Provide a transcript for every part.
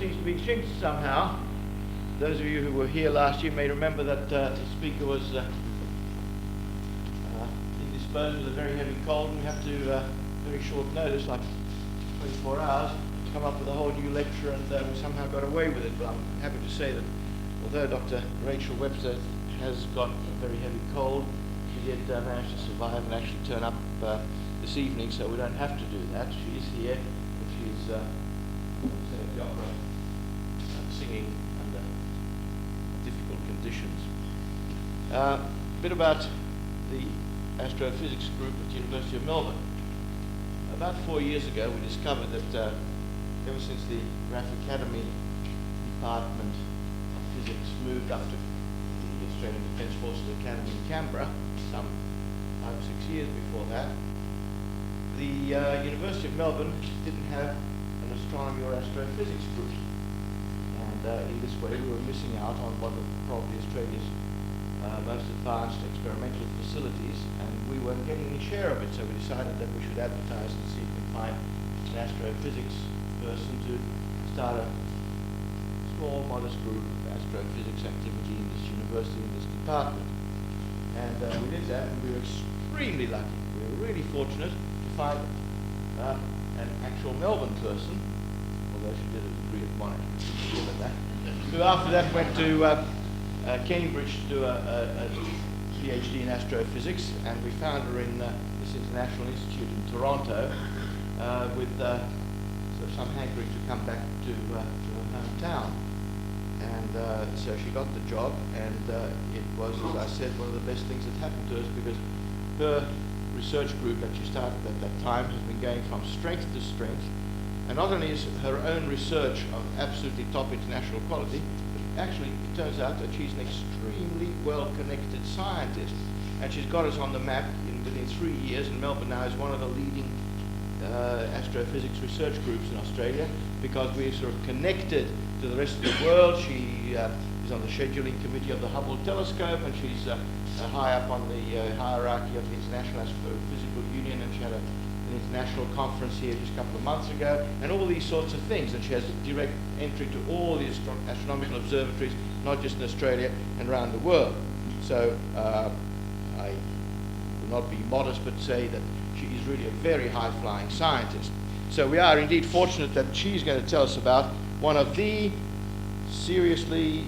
seems to be synced somehow. Those of you who were here last year may remember that the speaker was indisposed with a very heavy cold, and we have to, very short notice, like 24 hours, come up with a whole new lecture, and we somehow got away with it. But I'm happy to say that although Dr. Rachel Webster has got a very heavy cold, she did manage to survive and actually turn up this evening, so we don't have to do that. She is here, but she's at the opera singing under difficult conditions. A bit about the astrophysics group at the University of Melbourne. About 4 years ago, we discovered that ever since the Graf Academy Department of Physics moved up to the Australian Defence Forces Academy in Canberra, some 5 or 6 years before that, the University of Melbourne didn't have an astronomy or astrophysics group. And in this way, we were missing out on one of probably Australia's most advanced experimental facilities, and we weren't getting any share of it, so we decided that we should advertise and see if we can find an astrophysics person to start a small, modest group of astrophysics activity in this university, in this department. And we did that, and we were extremely lucky. We were really fortunate to find an actual Melbourne person, although she did a degree of monitoring, who after that went to Cambridge to do a PhD in astrophysics, and we found her in this International Institute in Toronto with sort of some hankering to come back to her hometown. And so she got the job, and it was, as I said, one of the best things that happened to us, because her research group that she started at that time has been going from strength to strength. And not only is her own research of absolutely top international quality, but actually it turns out that she's an extremely well-connected scientist. And she's got us on the map within 3 years, and Melbourne now is one of the leading astrophysics research groups in Australia, because we're sort of connected to the rest of the world. She is on the scheduling committee of the Hubble telescope, and she's high up on the hierarchy of the International Astrophysical Union, and she had an international conference here just a couple of months ago, and all these sorts of things. And she has direct entry to all the astronomical observatories, not just in Australia, and around the world. So I will not be modest, but say that she is really a very high-flying scientist. So we are indeed fortunate that she's going to tell us about one of the seriously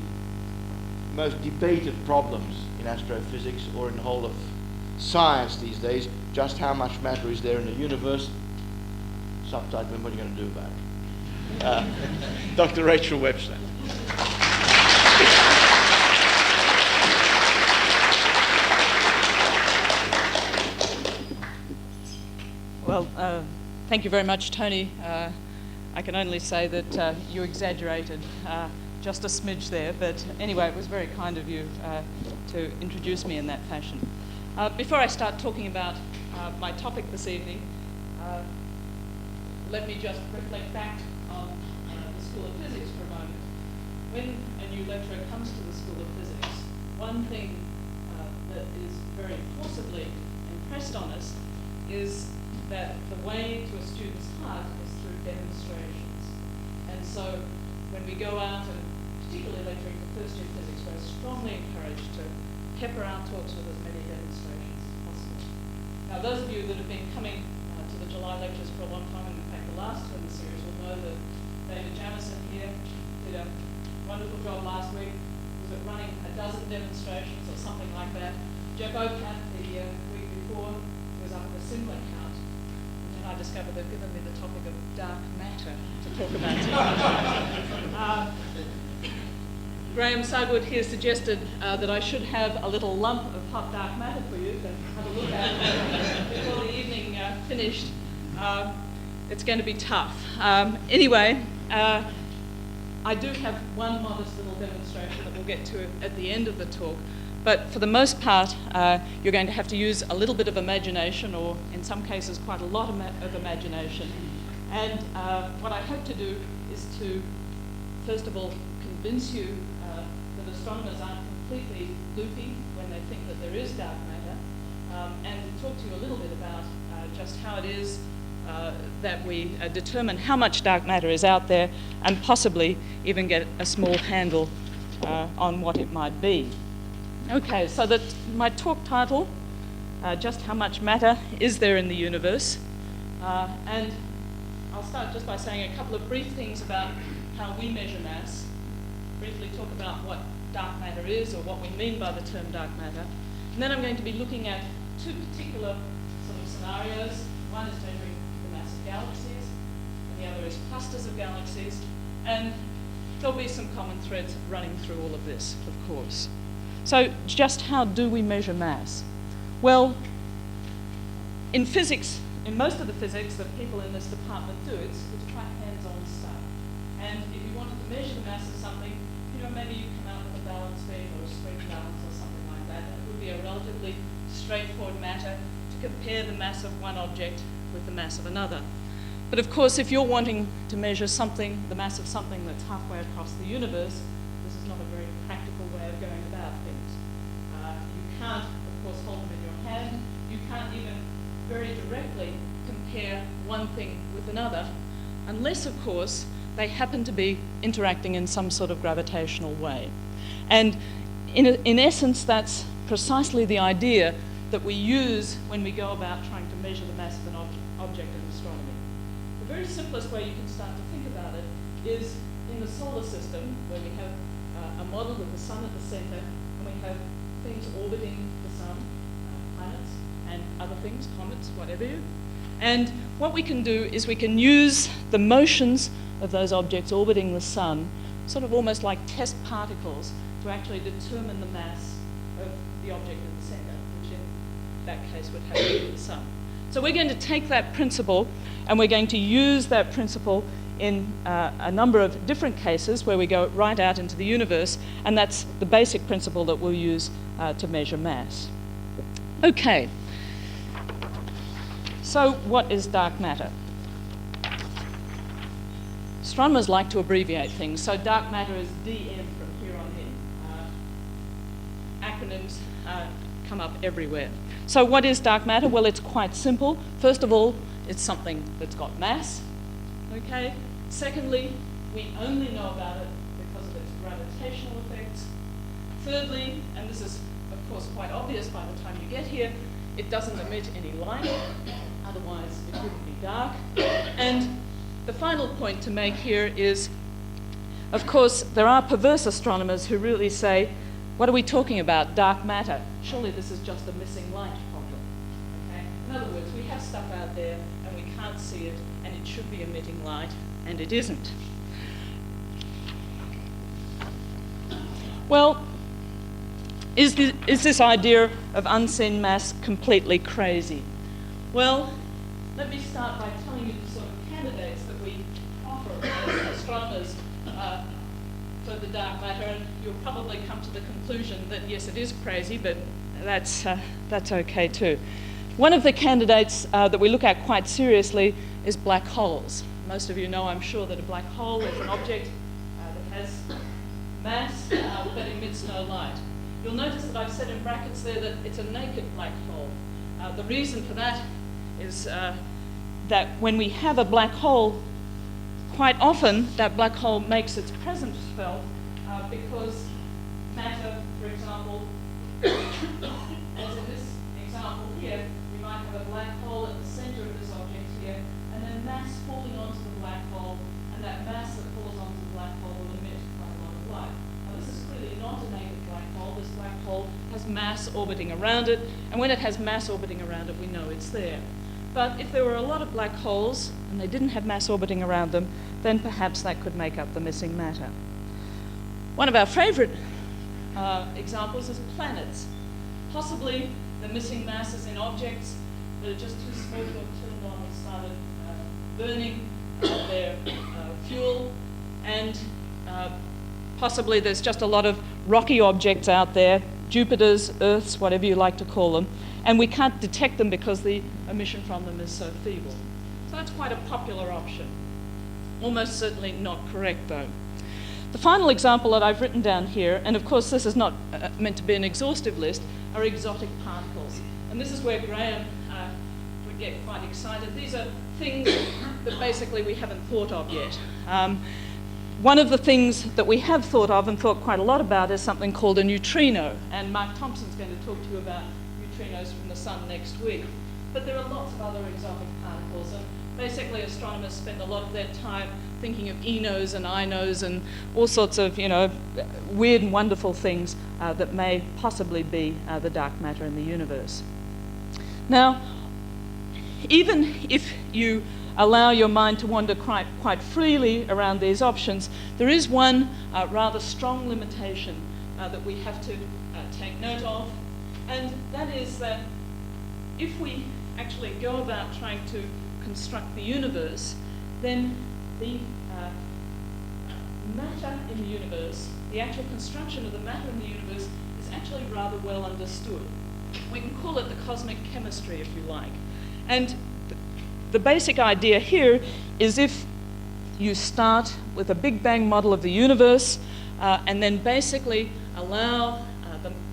most debated problems in astrophysics, or in the whole of science these days: just how much matter is there in the universe? Subtitle, and what are you going to do about it? Dr. Rachel Webster. Well, thank you very much, Tony. I can only say that you exaggerated just a smidge there, but anyway, it was very kind of you to introduce me in that fashion. Before I start talking about my topic this evening, let me just reflect back on the School of Physics for a moment. When a new lecturer comes to the School of Physics, one thing that is very forcibly impressed on us is that the way to a student's heart is through demonstrations. And so when we go out, and particularly lecturing for first year physics, we're strongly encouraged to pepper our talks with as many demonstrations as possible. Now, those of you that have been coming to the July lectures for a long time, and in fact the last two in the series, will know that David Jamison here did a wonderful job last week. Was it running a dozen demonstrations or something like that? Jeff Ocat the week before was up at a similar count. I discovered they've given me the topic of dark matter to talk about. Graham Sugwood here suggested that I should have a little lump of hot dark matter for you to have a look at before the evening finished. It's going to be tough. Anyway, I do have one modest little demonstration that we'll get to at the end of the talk. But for the most part, you're going to have to use a little bit of imagination, or in some cases quite a lot of imagination. And what I hope to do is to, first of all, convince you that astronomers aren't completely loopy when they think that there is dark matter, and talk to you a little bit about just how it is that we determine how much dark matter is out there and possibly even get a small handle on what it might be. Okay, so my talk title, just how much matter is there in the universe? And I'll start just by saying a couple of brief things about how we measure mass, briefly talk about what dark matter is or what we mean by the term dark matter. And then I'm going to be looking at two particular sort of scenarios. One is measuring the mass of galaxies, and the other is clusters of galaxies. And there'll be some common threads running through all of this, of course. So just how do we measure mass? Well, in physics, in most of the physics that people in this department do, it's quite hands-on stuff. And if you wanted to measure the mass of something, maybe you come out with a balance beam or a spring balance or something like that. It would be a relatively straightforward matter to compare the mass of one object with the mass of another. But of course, if you're wanting to measure something, the mass of something that's halfway across the universe, this is not a very practical way of going about things. You can't, of course, hold them in your hand. You can't even very directly compare one thing with another, unless, of course, they happen to be interacting in some sort of gravitational way. And in essence, that's precisely the idea that we use when we go about trying to measure the mass of an object in astronomy. The very simplest way you can start to think about it is in the solar system, where we have a model with the sun at the center, and we have things orbiting the sun, planets and other things, comets, whatever you. And what we can do is we can use the motions of those objects orbiting the sun, sort of almost like test particles, to actually determine the mass of the object in the center, which in that case would have to be the sun. So we're going to take that principle and we're going to use that principle in a number of different cases where we go right out into the universe, and that's the basic principle that we'll use to measure mass. Okay, so what is dark matter? Astronomers like to abbreviate things, so dark matter is DM from here on in. Acronyms come up everywhere. So what is dark matter? Well, it's quite simple. First of all, it's something that's got mass, okay? Secondly, we only know about it because of its gravitational effects. Thirdly, and this is of course quite obvious by the time you get here, it doesn't emit any light, otherwise it wouldn't be dark. And the final point to make here is, of course, there are perverse astronomers who really say, what are we talking about, dark matter? Surely this is just a missing light problem. Okay? In other words, we have stuff out there and we can't see it, and it should be emitting light, and it isn't. Well, is this idea of unseen mass completely crazy? Well, let me start by telling you the sort of candidates that we offer as astronomers for the dark matter, and you'll probably come to the conclusion that yes, it is crazy, but that's okay too. One of the candidates that we look at quite seriously is black holes. Most of you know, I'm sure, that a black hole is an object that has mass but emits no light. You'll notice that I've said in brackets there that it's a naked black hole. The reason for that is that when we have a black hole, quite often that black hole makes its presence felt because matter, for example, as in this example here, you might have a black hole at the center of this object here, and then mass falling onto the black hole, and that mass that falls onto the black hole will emit quite a lot of light. Now this is clearly not a naked black hole. This black hole has mass orbiting around it, and when it has mass orbiting around it, we know it's there. But if there were a lot of black holes and they didn't have mass orbiting around them, then perhaps that could make up the missing matter. One of our favorite examples is planets. Possibly the missing mass is in objects that are just too small to have turned on and started burning their fuel, and possibly there's just a lot of rocky objects out there, Jupiters, Earths, whatever you like to call them, and we can't detect them because the emission from them is so feeble. So that's quite a popular option. Almost certainly not correct, though. The final example that I've written down here, and of course this is not meant to be an exhaustive list, are exotic particles. And this is where Graham would get quite excited. These are things that basically we haven't thought of yet. One of the things that we have thought of and thought quite a lot about is something called a neutrino, and Mark Thompson's going to talk to you about neutrinos from the sun next week. But there are lots of other exotic particles, and basically astronomers spend a lot of their time thinking of ENOs and INOs and all sorts of, weird and wonderful things that may possibly be the dark matter in the universe. Now, even if you allow your mind to wander quite freely around these options, there is one rather strong limitation that we have to take note of, and that is that if we actually go about trying to construct the universe, then the matter in the universe, the actual construction of the matter in the universe, is actually rather well understood. We can call it the cosmic chemistry, if you like. And the basic idea here is if you start with a Big Bang model of the universe and then basically allow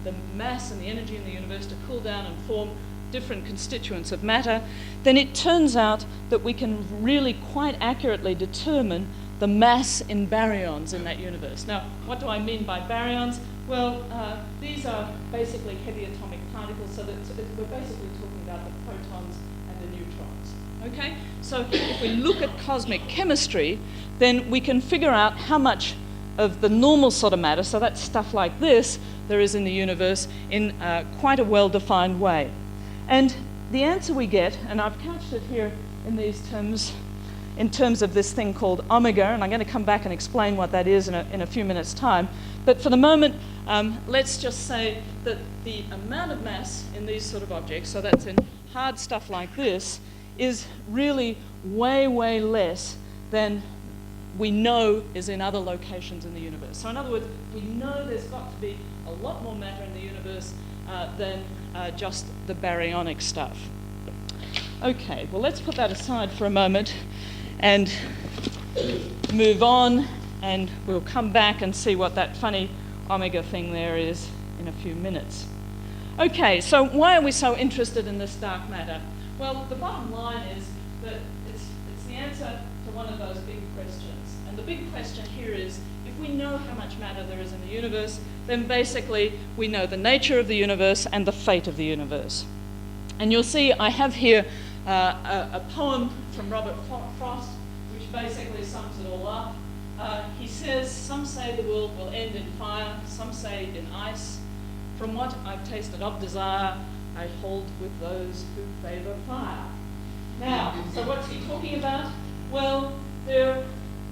the mass and the energy in the universe to cool down and form different constituents of matter, then it turns out that we can really quite accurately determine the mass in baryons in that universe. Now, what do I mean by baryons? Well, these are basically heavy atomic particles, so that we're basically talking about the protons and the neutrons. Okay? So if we look at cosmic chemistry, then we can figure out how much of the normal sort of matter, so that's stuff like this, there is in the universe in quite a well-defined way. And the answer we get, and I've couched it here in these terms, in terms of this thing called omega, and I'm going to come back and explain what that is in a few minutes' time. But for the moment, let's just say that the amount of mass in these sort of objects, so that's in hard stuff like this, is really way, way less than we know is in other locations in the universe. So in other words, we know there's got to be a lot more matter in the universe than just the baryonic stuff. Okay, well, let's put that aside for a moment and move on, and we'll come back and see what that funny omega thing there is in a few minutes. Okay, so why are we so interested in this dark matter? Well, the bottom line is that it's the answer to one of those big questions. And the big question here is, if we know how much matter there is in the universe, then basically we know the nature of the universe and the fate of the universe. And you'll see I have here a poem from Robert Frost, which basically sums it all up. He says, some say the world will end in fire, some say in ice. From what I've tasted of desire, I hold with those who favour fire. Now, so what's he talking about? Well, there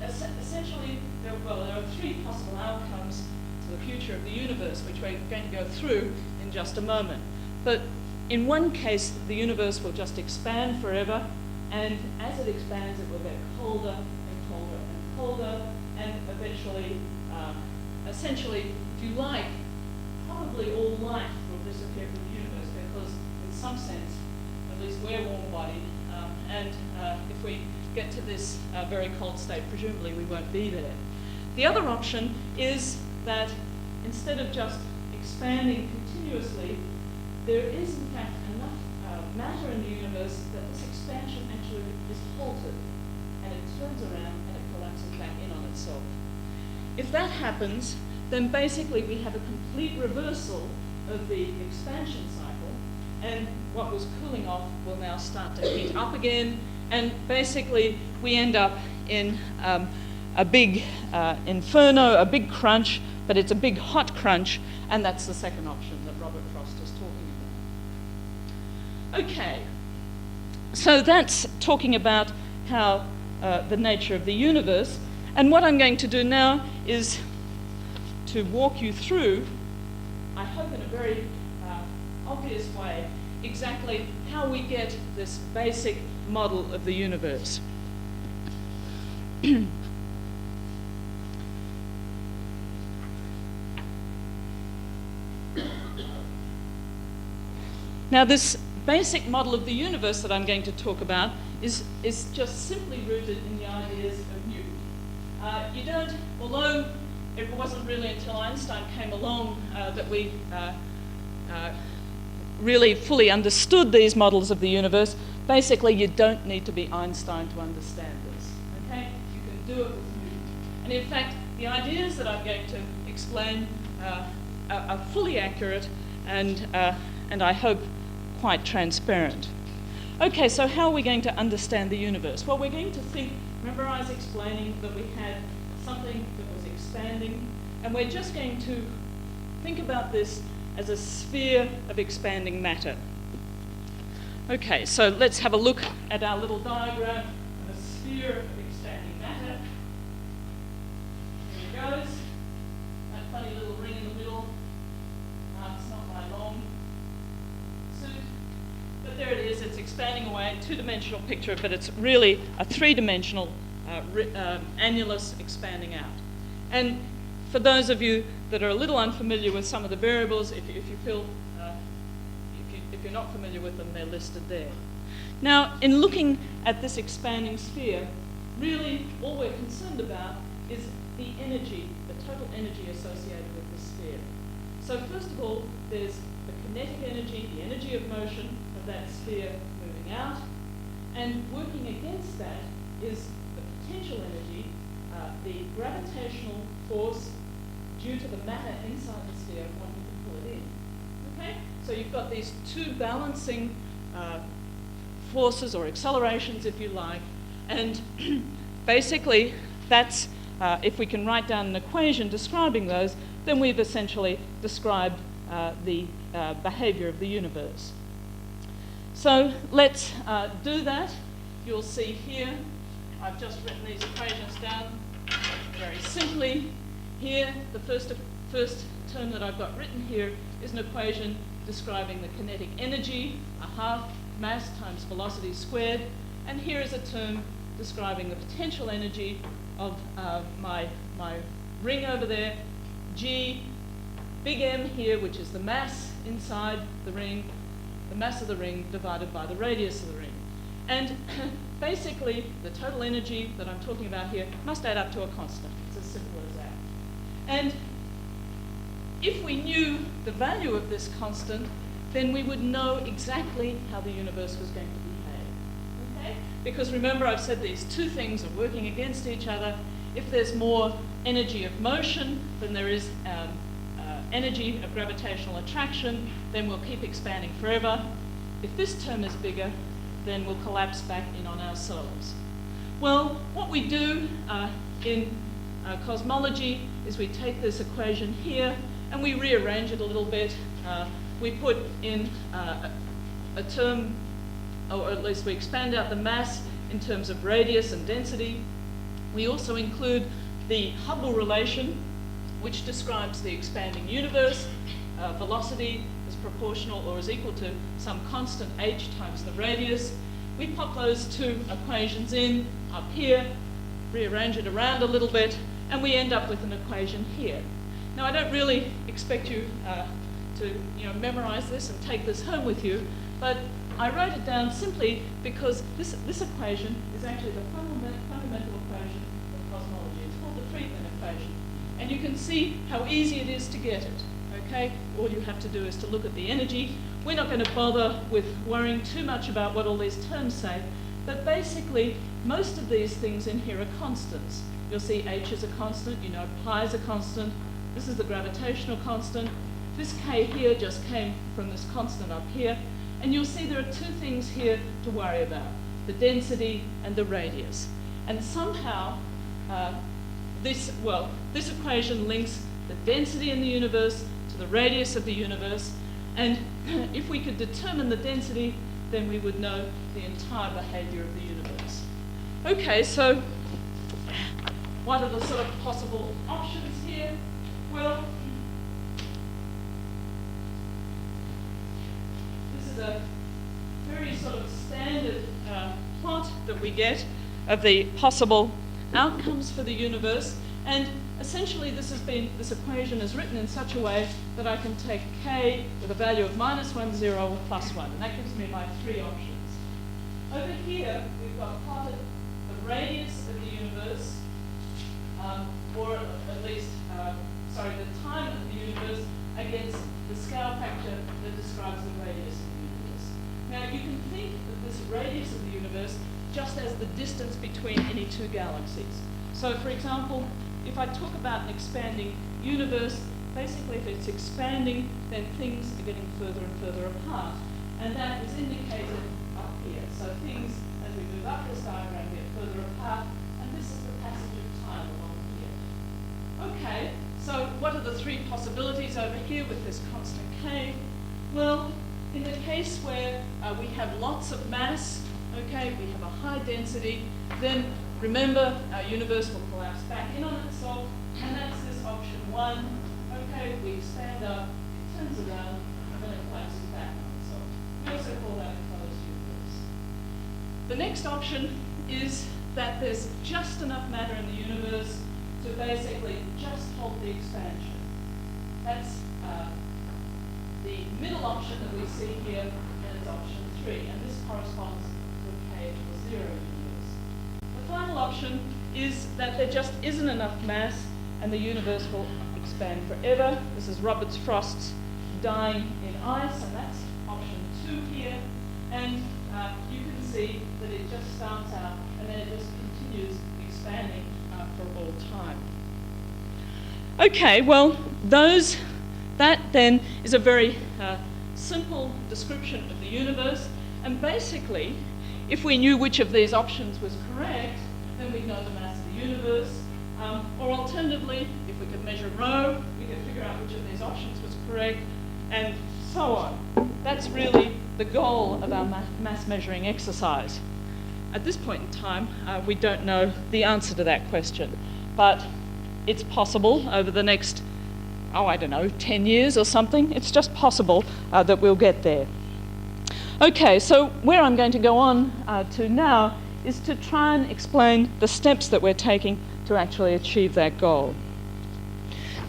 are three possible outcomes to the future of the universe, which we're going to go through in just a moment. But in one case, the universe will just expand forever, and as it expands, it will get colder and colder and colder, and eventually, essentially, if you like, probably all life will disappear from the universe, because in some sense, at least we're warm-bodied, and if we get to this very cold state, presumably we won't be there. The other option is that instead of just expanding continuously, there is in fact enough matter in the universe that this expansion actually is halted, and it turns around and it collapses back in on itself. If that happens, then basically we have a complete reversal of the expansion cycle, and what was cooling off will now start to heat up again, and basically we end up in a big inferno, a big crunch, but it's a big hot crunch, and that's the second option that Robert Frost is talking about. Okay, so that's talking about how the nature of the universe, and what I'm going to do now is to walk you through, I hope in a very obvious way, exactly how we get this basic model of the universe. Now, this basic model of the universe that I'm going to talk about is just simply rooted in the ideas of Newton. You don't, although it wasn't really until Einstein came along that we really fully understood these models of the universe, basically, you don't need to be Einstein to understand this. Okay? You can do it with Newton. And in fact, the ideas that I'm going to explain are fully accurate and I hope quite transparent. Okay, so how are we going to understand the universe? Well, we're going to think, remember I was explaining that we had something that was expanding, and we're just going to think about this as a sphere of expanding matter. Okay, so let's have a look at our little diagram of a sphere of expanding matter. Here it goes. That funny little ring in the middle. It's not my long suit. But there it is. It's expanding away. Two-dimensional picture, but it's really a three-dimensional annulus expanding out. And for those of you that are a little unfamiliar with some of the variables, if you're not familiar with them, they're listed there. Now, in looking at this expanding sphere, really all we're concerned about is the energy, the total energy associated with this sphere. So first of all, there's the kinetic energy, the energy of motion of that sphere moving out, and working against that is the potential energy, the gravitational force due to the matter inside the sphere wanting to pull it in. Okay? So you've got these two balancing forces or accelerations, if you like, and basically that's, if we can write down an equation describing those, then we've essentially described the behavior of the universe. So let's do that. You'll see here, I've just written these equations down very simply. Here, the first term that I've got written here is an equation describing the kinetic energy, a half mass times velocity squared, and here is a term describing the potential energy of my ring over there, G, big M here, which is the mass inside the ring, the mass of the ring divided by the radius of the ring. And basically, the total energy that I'm talking about here must add up to a constant. It's as simple as that. And if we knew the value of this constant, then we would know exactly how the universe was going to behave. Okay? Because remember, I've said these two things are working against each other. If there's more energy of motion than there is energy of gravitational attraction, then we'll keep expanding forever. If this term is bigger, then we'll collapse back in on ourselves. Well, what we do in cosmology is we take this equation here and we rearrange it a little bit. We put in a term, or at least we expand out the mass in terms of radius and density. We also include the Hubble relation, which describes the expanding universe. Velocity is proportional or is equal to some constant h times the radius. We pop those two equations in up here, rearrange it around a little bit, and we end up with an equation here. Now, I don't really expect you to memorize this and take this home with you, but I wrote it down simply because this equation is actually the fundamental equation of cosmology. It's called the treatment equation. And you can see how easy it is to get it. Okay? All you have to do is to look at the energy. We're not going to bother with worrying too much about what all these terms say, but basically, most of these things in here are constants. You'll see h is a constant, you know pi is a constant, this is the gravitational constant, this k here just came from this constant up here, and you'll see there are two things here to worry about, the density and the radius. And somehow, this equation links the density in the universe to the radius of the universe, and if we could determine the density, then we would know the entire behavior of the universe. Okay, so what are the sort of possible options here? Well, this is a very sort of standard plot that we get of the possible outcomes for the universe, and essentially this equation is written in such a way that I can take k with a value of -1, 0, or +1, and that gives me my three options. Over here, we've got plotted the radius of the universe, or at least, the time of the universe against the scale factor that describes the radius of the universe. Now, you can think of this radius just as the distance between any two galaxies. So for example, if I talk about an expanding universe, basically if it's expanding, then things are getting further and further apart. And that is indicated up here. So things, as we move up this diagram, get further apart, and this is the passage of time along here. Okay, so what are the three possibilities over here with this constant k? Well, in the case where we have lots of mass, okay, we have a high density, then remember our universe will collapse back in on itself, and that's this option 1. Okay, we expand up, it turns around, and then it collapses back on itself. We also call that a closed universe. The next option is that there's just enough matter in the universe to basically just hold the expansion. That's the middle option that we see here, and it's option 3, and this corresponds to a k equals 0 universe. The final option is that there just isn't enough mass and the universe will expand forever. This is Robert Frost's dying in ice, and that's option 2 here. And you can see that it just starts out and then it just continues expanding for all time. Okay, well, that then is a very simple description of the universe. And basically, if we knew which of these options was correct, then we'd know the mass of the universe. Or alternatively, if we could measure rho, we could figure out which of these options was correct, and so on. That's really the goal of our mass measuring exercise. At this point in time, we don't know the answer to that question, but it's possible over the next, 10 years or something. It's just possible that we'll get there. Okay, so where I'm going to go on to now is to try and explain the steps that we're taking to actually achieve that goal.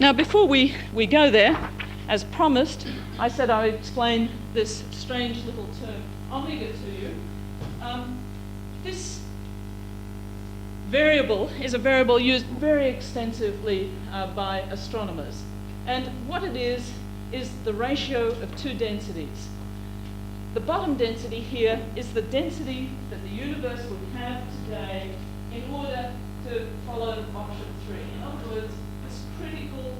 Now, before we go there, as promised, I said I would explain this strange little term omega to you. This variable is a variable used very extensively by astronomers. And what it is the ratio of two densities. The bottom density here is the density that the universe would have today in order to follow option 3. In other words, this critical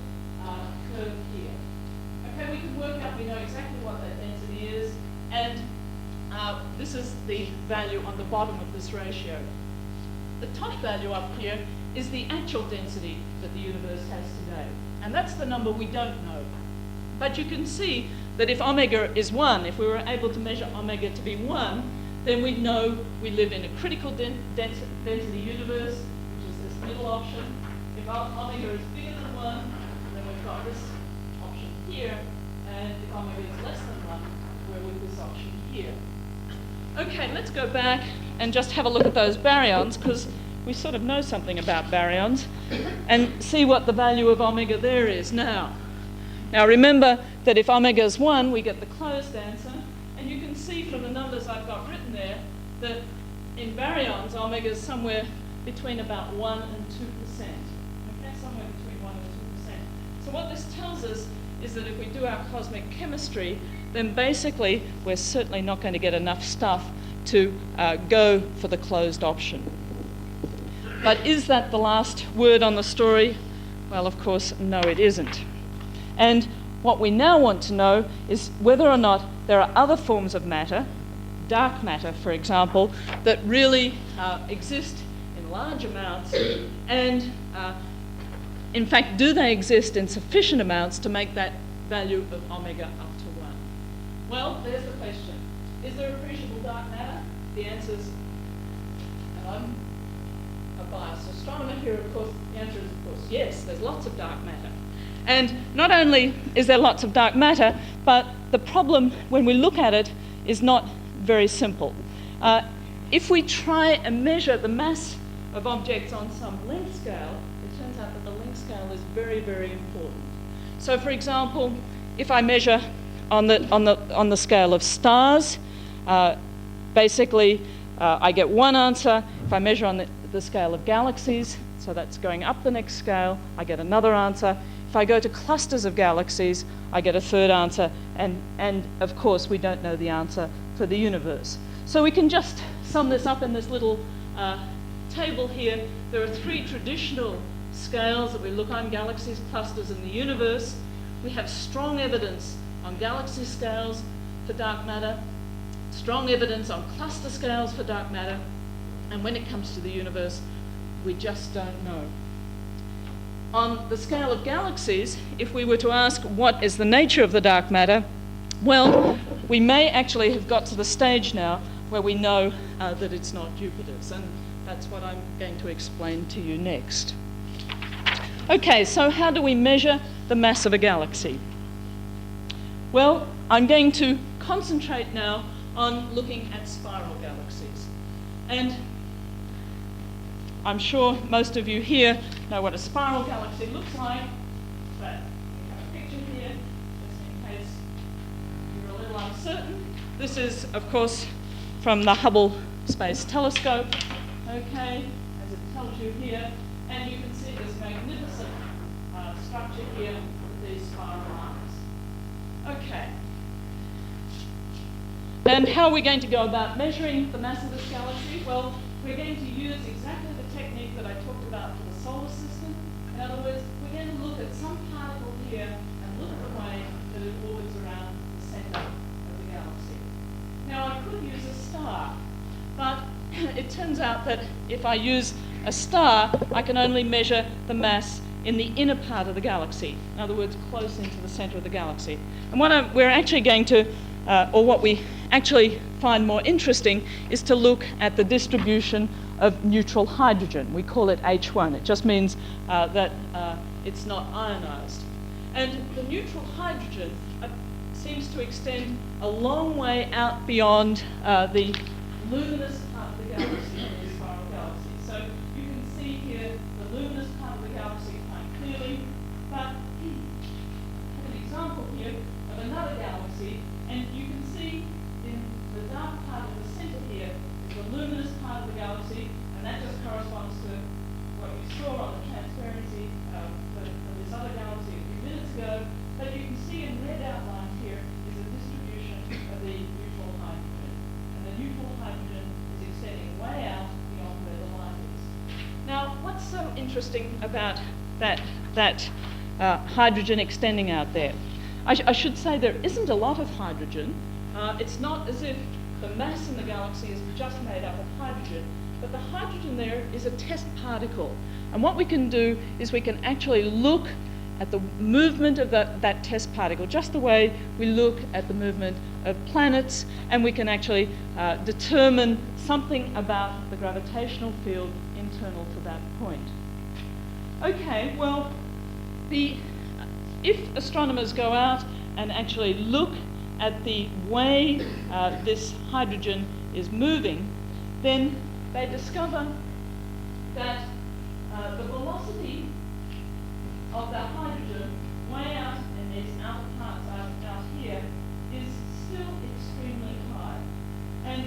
curve here. Okay, we can work out, we know exactly what that density is, and this is the value on the bottom of this ratio. The top value up here is the actual density that the universe has today, and that's the number we don't know. But you can see that if omega is 1, if we were able to measure omega to be 1, then we'd know we live in a critical density universe, which is this middle option. If omega is bigger than 1, then we've got this option here, and if omega is less than 1, we're with this option here. Okay, let's go back and just have a look at those baryons, because we sort of know something about baryons, and see what the value of omega there is now. Now remember that if omega is 1, we get the closed answer, and you can see from the numbers I've got written there that in baryons, omega is somewhere between about 1 and 2%. Okay, somewhere between 1 and 2%. So what this tells us is that if we do our cosmic chemistry, then basically we're certainly not going to get enough stuff to go for the closed option. But is that the last word on the story? Well, of course, no, it isn't. And what we now want to know is whether or not there are other forms of matter, dark matter, for example, that really exist in large amounts, and in fact, do they exist in sufficient amounts to make that value of omega up to 1? Well, there's the question. Is there appreciable dark matter? The answer is, and I'm a biased astronomer here, of course, the answer is, of course, yes, there's lots of dark matter. And not only is there lots of dark matter, but the problem when we look at it is not very simple. If we try and measure the mass of objects on some length scale, it turns out that the length scale is very, very important. So, for example, if I measure on the scale of stars, basically I get one answer. If I measure on the scale of galaxies, so that's going up the next scale, I get another answer. If I go to clusters of galaxies, I get a third answer, and of course we don't know the answer for the universe. So we can just sum this up in this little table here, there are three traditional scales that we look on: galaxies, clusters, and the universe. We have strong evidence on galaxy scales for dark matter, strong evidence on cluster scales for dark matter, and when it comes to the universe, we just don't know. On the scale of galaxies, if we were to ask what is the nature of the dark matter, well, we may actually have got to the stage now where we know that it's not Jupiter's, and that's what I'm going to explain to you next. Okay, so how do we measure the mass of a galaxy? Well, I'm going to concentrate now on looking at spiral galaxies. And I'm sure most of you here know what a spiral galaxy looks like, but we have a picture here, just in case you're a little uncertain. This is, of course, from the Hubble Space Telescope, okay, as it tells you here, and you can see this magnificent structure here with these spiral arms. Okay. And how are we going to go about measuring the mass of this galaxy? Well, we're going to use exactly the technique that I talked about for the solar system. In other words, we're going to look at some particle here and look at the way that it orbits around the center of the galaxy. Now, I could use a star, but it turns out that if I use a star, I can only measure the mass in the inner part of the galaxy. In other words, close into the center of the galaxy. And what we're actually going to, or what we actually find more interesting, is to look at the distribution of neutral hydrogen. We call it H1. It just means that it's not ionized. And the neutral hydrogen seems to extend a long way out beyond the luminous part of the galaxy in the spiral galaxy. So you can see here the luminous part of the galaxy quite clearly, but I have an example here of another galaxy, and you can see in the dark part of the center here is the luminous part of the galaxy, and that just corresponds to what you saw on the transparency for this other galaxy a few minutes ago. But you can see in red outlined here is a distribution of the neutral hydrogen. And the neutral hydrogen is extending way out beyond where the light is. Now, what's so interesting about that hydrogen extending out there? I should say there isn't a lot of hydrogen. It's not as if the mass in the galaxy is just made up of hydrogen, but the hydrogen there is a test particle. And what we can do is we can actually look at the movement of that test particle, just the way we look at the movement of planets, and we can actually determine something about the gravitational field internal to that point. Okay, well, if astronomers go out and actually look at the way this hydrogen is moving, then they discover that the velocity of that hydrogen way out in these outer parts out here is still extremely high. And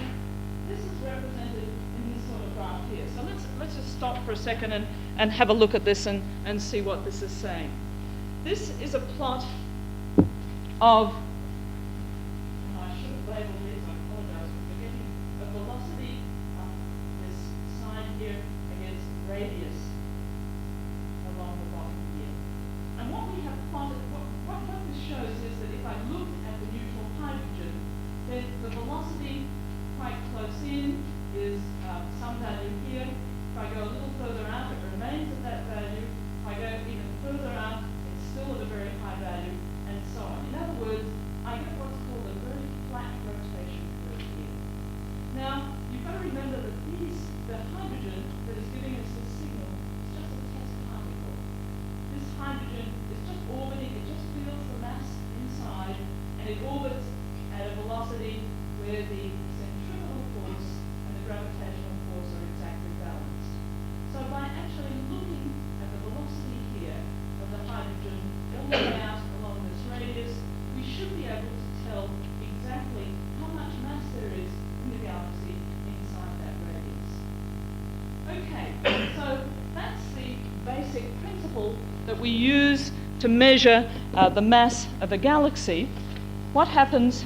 this is represented in this sort of graph here. So let's just stop for a second and have a look at this and see what this is saying. This is a plot of, I should have labeled this, I apologize for forgetting, the velocity of this sign here against radius along the bottom here. And what we have plotted, what this shows is that if I look at the neutral hydrogen, then the velocity quite close in is some value here. If I go a little further out, it remains at that value. If I go even further out, it's still at a very high value, and so on. In other words, I get what's called a very flat rotation curve here. Now, you've got to remember that the hydrogen that is giving us this signal is just a test particle. This hydrogen is just orbiting, it just feels the mass inside, and it orbits at a velocity where the centrifugal force and the gravitational force are exactly balanced. So by actually looking at the velocity here of the hydrogen all the way out along this radius, we should be able to tell exactly how much mass there is in the galaxy inside that radius. Okay, so that's the basic principle that we use to measure the mass of a galaxy. What happens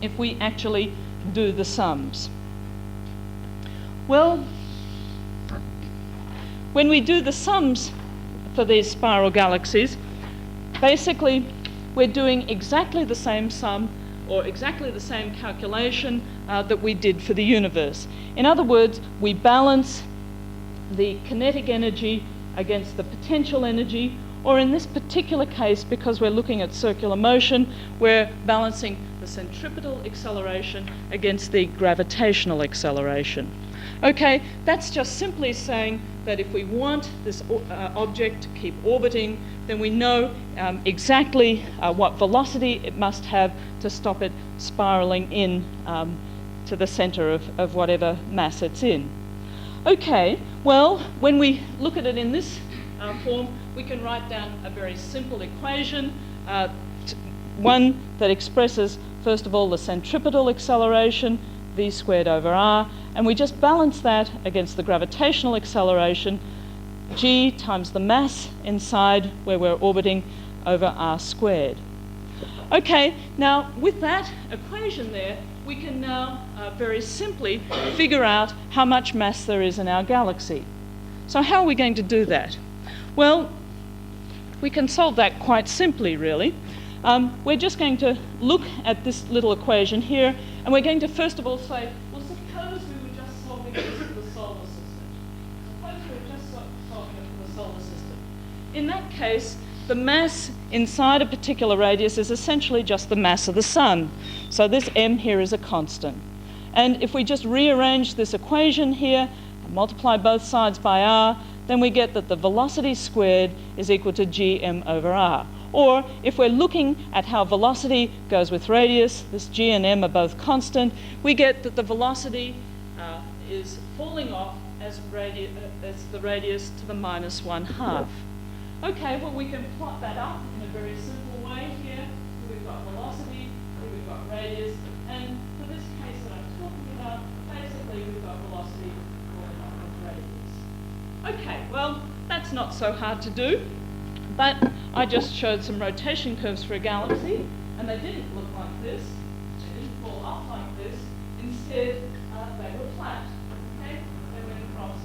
if we actually do the sums? Well, when we do the sums for these spiral galaxies, basically we're doing exactly the same sum or exactly the same calculation that we did for the universe. In other words, we balance the kinetic energy against the potential energy, or in this particular case, because we're looking at circular motion, we're balancing the centripetal acceleration against the gravitational acceleration. Okay, that's just simply saying that if we want this object to keep orbiting, then we know exactly what velocity it must have to stop it spiraling in to the center of whatever mass it's in. Okay, well, when we look at it in this form, we can write down a very simple equation, one that expresses, first of all, the centripetal acceleration, v squared over r, and we just balance that against the gravitational acceleration, g times the mass inside where we're orbiting over r squared. Okay, now with that equation there, we can now very simply figure out how much mass there is in our galaxy. So how are we going to do that? Well, we can solve that quite simply, really. We're just going to look at this little equation here, and we're going to first of all say, well, suppose we were just solving this for the solar system. Suppose we were just solving it for the solar system. In that case, the mass inside a particular radius is essentially just the mass of the sun. So this m here is a constant. And if we just rearrange this equation here, multiply both sides by r, then we get that the velocity squared is equal to gm over r. Or if we're looking at how velocity goes with radius, this g and m are both constant, we get that the velocity is falling off as the radius to the minus 1/2. Okay, well, we can plot that up in a very simple way here. We've got velocity, we've got radius, and for this case that I'm talking about, basically we've got velocity falling off with radius. Okay, well, that's not so hard to do, but I just showed some rotation curves for a galaxy, and they didn't look like this. They didn't fall off like this. Instead, they were flat. Okay, they went across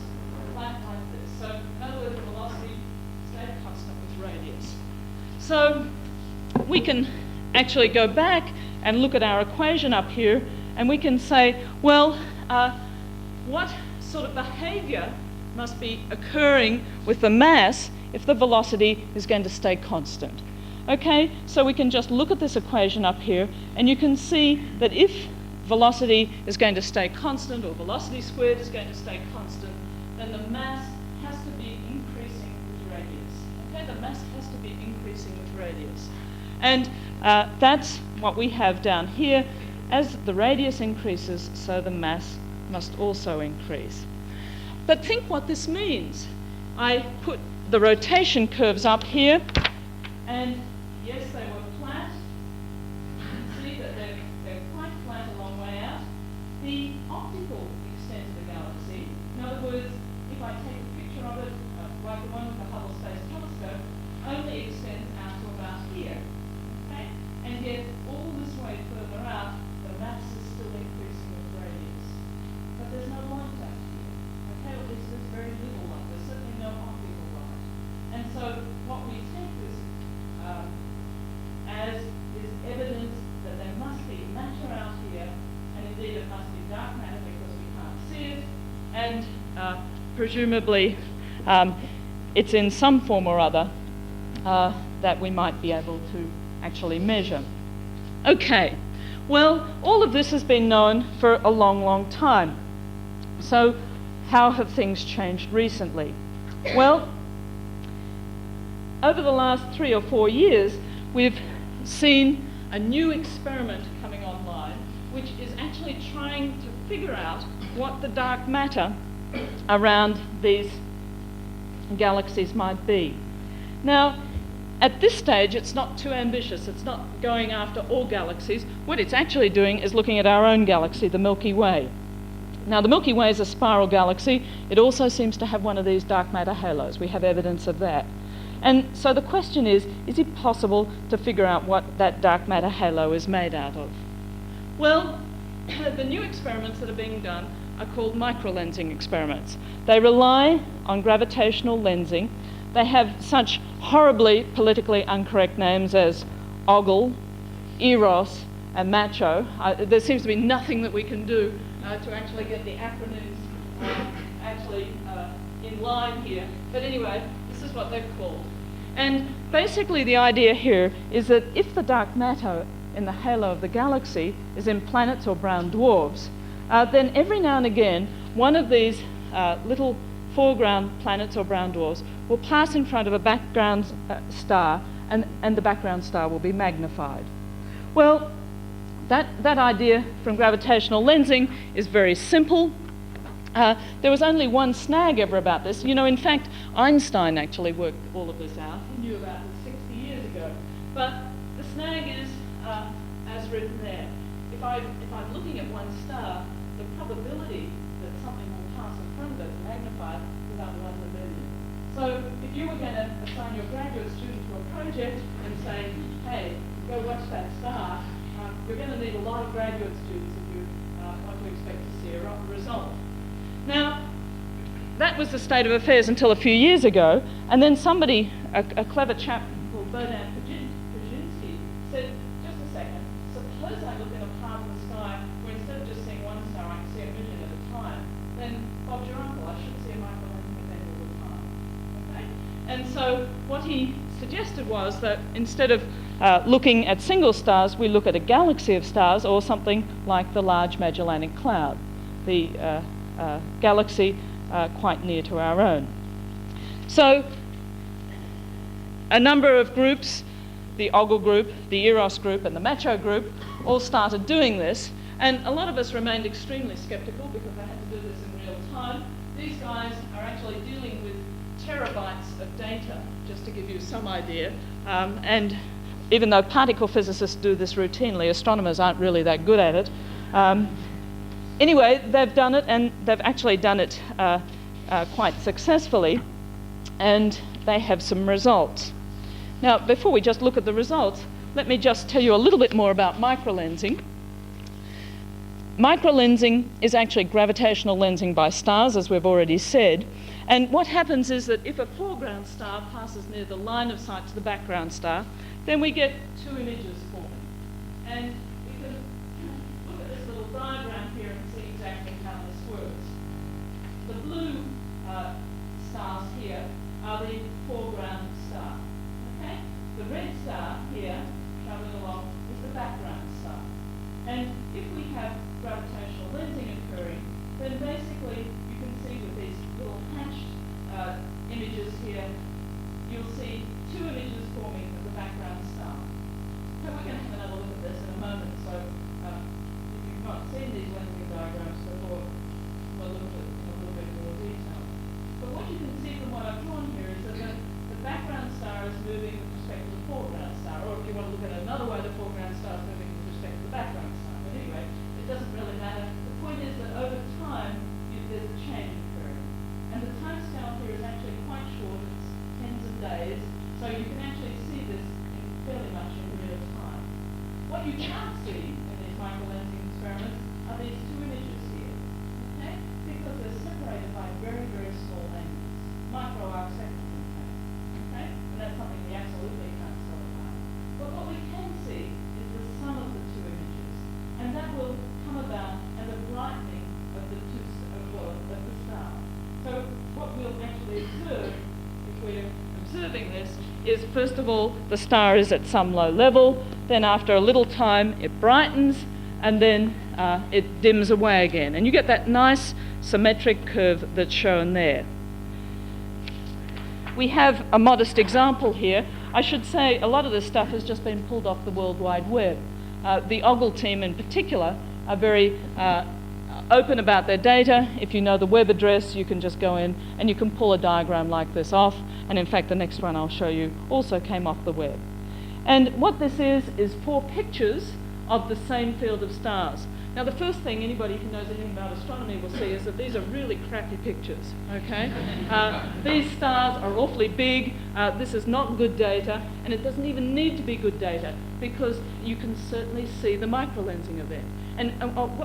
flat like this. So, in other words, the velocity stayed constant with radius. So, we can actually go back and look at our equation up here, and we can say, well, what sort of behavior must be occurring with the mass if the velocity is going to stay constant? Okay, so we can just look at this equation up here, and you can see that if velocity is going to stay constant, or velocity squared is going to stay constant, then the mass has to be increasing with radius. Okay, the mass has to be increasing with radius. And that's what we have down here. As the radius increases, so the mass must also increase. But think what this means. I put the rotation curves up here, and yes, they were flat. You can see that they're quite flat a long way out. The optical extent of the galaxy, in other words, if I take a picture of it, like the one with the Hubble Space Telescope, only extends out to about here. Okay? And yet, all this way further out, the mass is still increasing with radius. But there's no light out here. Okay, or at least there's very little light. There's certainly no optical light. And so what we take this as is evidence that there must be matter out here, and indeed it must be dark matter because we can't see it, and presumably it's in some form or other that we might be able to actually measure. Okay, well, all of this has been known for a long, long time. So how have things changed recently? Well, over the last 3 or 4 years, we've seen a new experiment coming online, which is actually trying to figure out what the dark matter around these galaxies might be. Now, at this stage, it's not too ambitious. It's not going after all galaxies. What it's actually doing is looking at our own galaxy, the Milky Way. Now, the Milky Way is a spiral galaxy. It also seems to have one of these dark matter halos. We have evidence of that. And so the question is it possible to figure out what that dark matter halo is made out of? Well, the new experiments that are being done are called microlensing experiments. They rely on gravitational lensing. They have such horribly politically incorrect names as ogle, eros, and macho. There seems to be nothing that we can do to actually get the acronyms in line here. But anyway, this is what they're called. And basically the idea here is that if the dark matter in the halo of the galaxy is in planets or brown dwarfs, then every now and again one of these little foreground planets or brown dwarfs will pass in front of a background star, and the background star will be magnified. Well, that idea from gravitational lensing is very simple. There was only one snag ever about this. You know, in fact, Einstein actually worked all of this out. He knew about this 60 years ago. But the snag is, as written there, if I'm looking at one star, the probability that something will pass in front of it magnified is about 1 in a million. So if you were going to assign your graduate student to a project and say, hey, go watch that star, you're going to need a lot of graduate students if you want to expect to see a result. Now, that was the state of affairs until a few years ago, and then somebody, a clever chap called Bernard Pajinski, said, just a second, suppose I look in a part of the sky where instead of just seeing one star, I can see a million at a time, then Bob's your uncle, I should see a microlensing event all the time. Okay? And so what he suggested was that instead of looking at single stars, we look at a galaxy of stars, or something like the Large Magellanic Cloud, the galaxy quite near to our own. So a number of groups, the ogle group, the eros group, and the macho group, all started doing this, and a lot of us remained extremely skeptical because they had to do this in real time. These guys are actually dealing with terabytes of data, just to give you some idea, and even though particle physicists do this routinely, astronomers aren't really that good at it. Anyway, they've done it, and they've actually done it quite successfully, and they have some results. Now, before we just look at the results, let me just tell you a little bit more about microlensing. Microlensing is actually gravitational lensing by stars, as we've already said, and what happens is that if a foreground star passes near the line of sight to the background star, then we get two images forming. And we can look at this little diagram here and see exactly how this works. The blue stars here are the foreground star. Okay? The red star here, traveling along, is the background star. And if we have gravitational lensing occurring, then basically you can see with these little hatched images here, you'll see two images forming of the background star. So we're going to have another look at this in a moment. So if you've not seen these lensing diagrams before, we'll look at it in a little bit more detail. But what you can see from what I've drawn here is that the background star is moving with respect to the foreground star, or if you want to look at it another way, the foreground star is moving with respect to the background star. But anyway, it doesn't really matter. The point is that over time, there's a change occurring. And the time scale here is actually quite short. It's tens of days. So you can actually see this fairly much in real time. What you can't see in these microlensing experiments are these two images here, okay? Because they're separated by very, very small angles, micro-arcseconds in fact, okay? And that's something we absolutely can't tell apart. But what we can see is the sum of the two images, and that will come about as a brightening of the star. So what we'll actually observe, if we're observing this, is first of all the star is at some low level, then after a little time it brightens, and then it dims away again. And you get that nice symmetric curve that's shown there. We have a modest example here. I should say a lot of this stuff has just been pulled off the World Wide Web. The ogle team in particular are very open about their data. If you know the web address, you can just go in and you can pull a diagram like this off. And in fact, the next one I'll show you also came off the web. And what this is 4 pictures of the same field of stars. Now, the first thing anybody who knows anything about astronomy will see is that these are really crappy pictures, okay? These stars are awfully big. This is not good data, and it doesn't even need to be good data because you can certainly see the microlensing event. And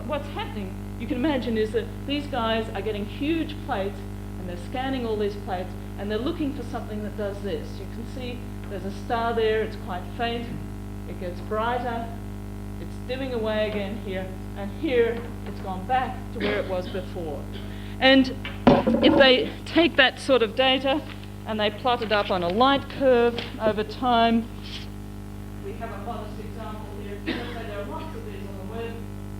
what's happening, you can imagine is that these guys are getting huge plates and they're scanning all these plates and they're looking for something that does this. You can see there's a star there, it's quite faint, it gets brighter, it's dimming away again here, and here it's gone back to where it was before. And if they take that sort of data and they plot it up on a light curve over time, we have a modest example here. Let's say there are lots of these on the web,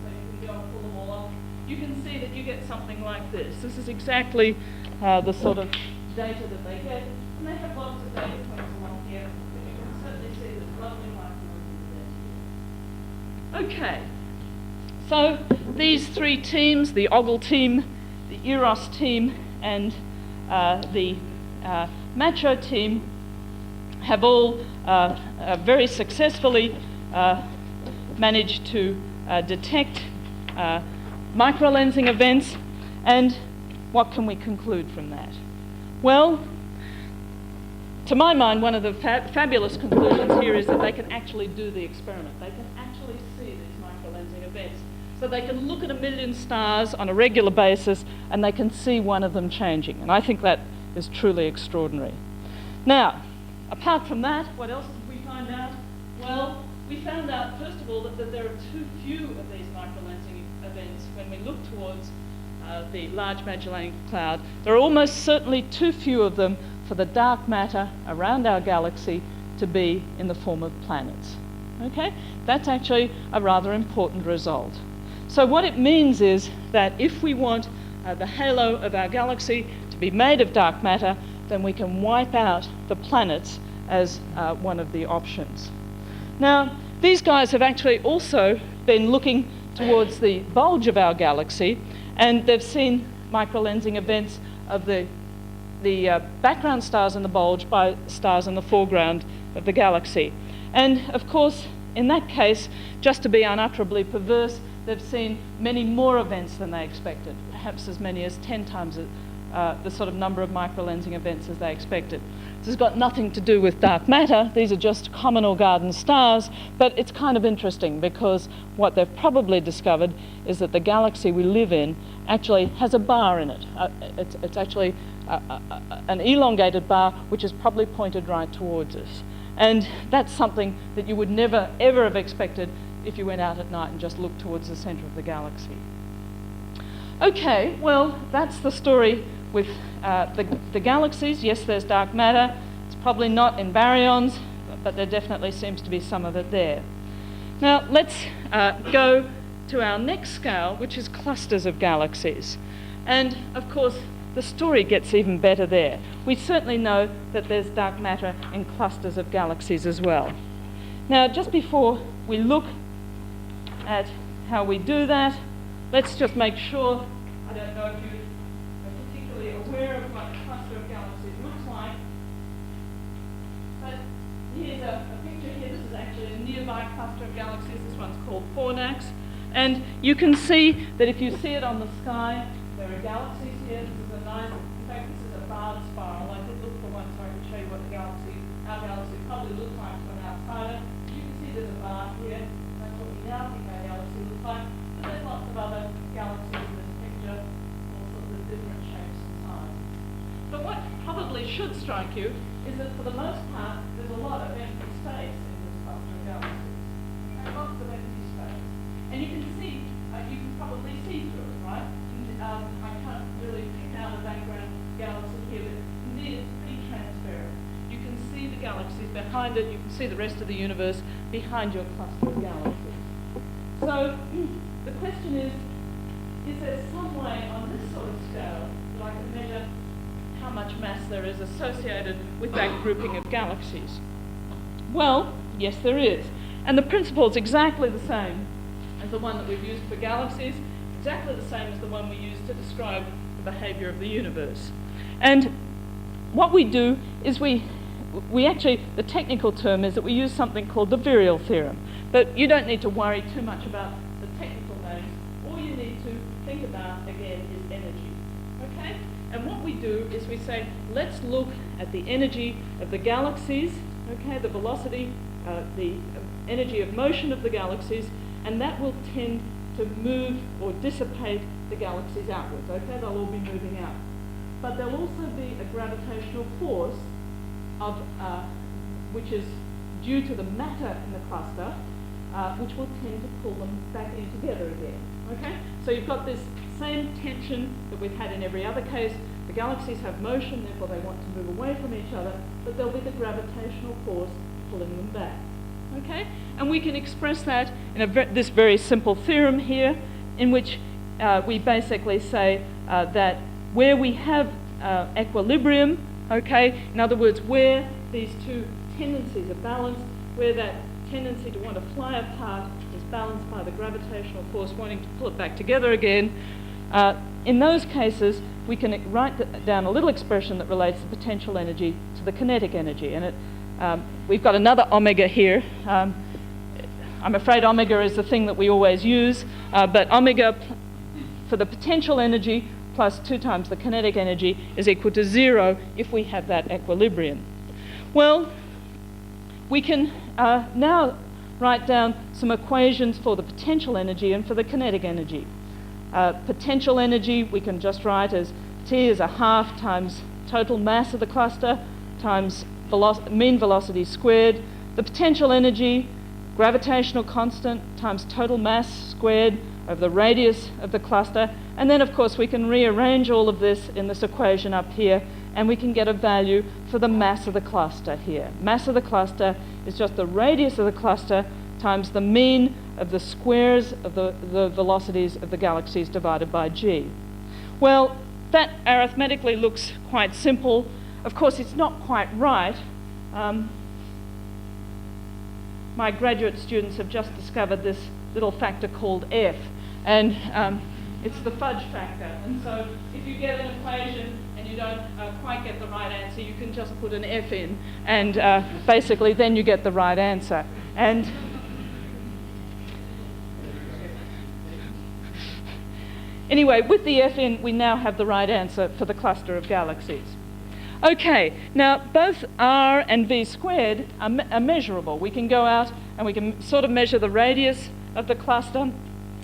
so you can go and pull them all off. You can see that you get something like this. This is exactly the sort of data that they get, and they have lots of data points along here. You can certainly see this lovely microlenses there. Okay, so these three teams, the Ogle team, the Eros team, and the Macho team, have all very successfully managed to detect microlensing events. And what can we conclude from that? Well, to my mind, one of the fabulous conclusions here is that they can actually do the experiment. They can actually see these microlensing events. So they can look at 1 million stars on a regular basis and they can see one of them changing. And I think that is truly extraordinary. Now, apart from that, what else did we find out? Well, we found out, first of all, that there are too few of these microlensing events when we look towards the Large Magellan Cloud. There are almost certainly too few of them for the dark matter around our galaxy to be in the form of planets. Okay? That's actually a rather important result. So what it means is that if we want the halo of our galaxy to be made of dark matter, then we can wipe out the planets as one of the options. Now, these guys have actually also been looking towards the bulge of our galaxy, and they've seen microlensing events of the background stars in the bulge by stars in the foreground of the galaxy. And of course, in that case, just to be unutterably perverse, they've seen many more events than they expected, perhaps as many as 10 times the sort of number of microlensing events as they expected. This has got nothing to do with dark matter. These are just common or garden stars, but it's kind of interesting because what they've probably discovered is that the galaxy we live in actually has a bar in it. It's actually an elongated bar which is probably pointed right towards us. And that's something that you would never, ever have expected if you went out at night and just looked towards the center of the galaxy. Okay, well, that's the story with the galaxies. Yes, there's dark matter. It's probably not in baryons, but there definitely seems to be some of it there. Now, let's go to our next scale, which is clusters of galaxies. And, of course, the story gets even better there. We certainly know that there's dark matter in clusters of galaxies as well. Now, just before we look at how we do that, let's just make sure, I don't know if you are particularly aware of what a cluster of galaxies looks like, but here's a picture here. This is actually a nearby cluster of galaxies. This one's called Fornax. And you can see that if you see it on the sky, there are galaxies here. This is a nice, in fact, this is a barred spiral. I did look for one so I could show you what our galaxy probably looks like to an outsider. You can see there's a bar here. That's what we now think our galaxy looks like. But there's lots of other galaxies in this picture, all sorts of different shapes and sizes. But what probably should strike you is that for the most part, there's a lot of empty space in this cluster of galaxies. Okay, lots of empty space. And you can see, you can probably see through it, right? I can't really pick out a background galaxy here, but indeed it's pretty transparent. You can see the galaxies behind it, you can see the rest of the universe behind your cluster of galaxies. So the question is there some way on this sort of scale that I can measure how much mass there is associated with that grouping of galaxies? Well, yes there is. And the principle is exactly the same as the one that we've used for galaxies, exactly the same as the one we use to describe the behavior of the universe. And what we do is we actually, the technical term is that we use something called the virial theorem. But you don't need to worry too much about the technical names. All you need to think about, again, is energy. Okay? And what we do is we say, let's look at the energy of the galaxies, okay, the velocity, the energy of motion of the galaxies, and that will tend to move or dissipate the galaxies outwards. Okay, they'll all be moving out. But there'll also be a gravitational force of, which is due to the matter in the cluster, which will tend to pull them back in together again. Okay, so you've got this same tension that we've had in every other case. The galaxies have motion, therefore they want to move away from each other, but there'll be the gravitational force pulling them back. Okay, and we can express that in this very simple theorem here, in which we basically say that where we have equilibrium, okay, in other words, where these two tendencies are balanced, where that tendency to want to fly apart is balanced by the gravitational force wanting to pull it back together again, in those cases we can write down a little expression that relates the potential energy to the kinetic energy. And we've got another omega here. I'm afraid omega is the thing that we always use, but omega for the potential energy plus 2 times the kinetic energy is equal to 0 if we have that equilibrium. Well, we can now write down some equations for the potential energy and for the kinetic energy. Potential energy we can just write as T is 1/2 times total mass of the cluster times mean velocity squared. The potential energy, gravitational constant times total mass squared over the radius of the cluster. And then, of course, we can rearrange all of this in this equation up here, and we can get a value for the mass of the cluster here. Mass of the cluster is just the radius of the cluster times the mean of the squares of the velocities of the galaxies divided by g. Well, that arithmetically looks quite simple. Of course, it's not quite right. My graduate students have just discovered this little factor called f, and it's the fudge factor. And so if you get an equation and you don't quite get the right answer, you can just put an f in, and basically then you get the right answer. And anyway, with the f in, we now have the right answer for the cluster of galaxies. Okay, now both r and v squared are measurable. We can go out and we can sort of measure the radius of the cluster,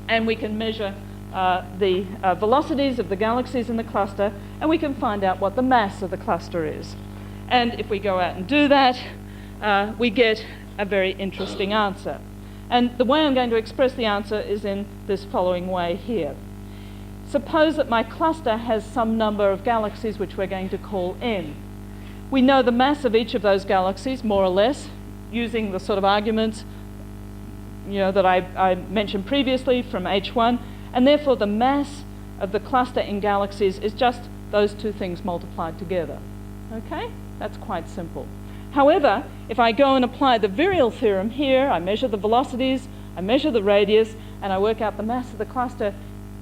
and we can measure the velocities of the galaxies in the cluster, and we can find out what the mass of the cluster is. And if we go out and do that, we get a very interesting answer. And the way I'm going to express the answer is in this following way here. Suppose that my cluster has some number of galaxies which we're going to call n. We know the mass of each of those galaxies, more or less, using the sort of arguments that I mentioned previously from H1, and therefore the mass of the cluster in galaxies is just those two things multiplied together. Okay? That's quite simple. However, if I go and apply the virial theorem here, I measure the velocities, I measure the radius, and I work out the mass of the cluster,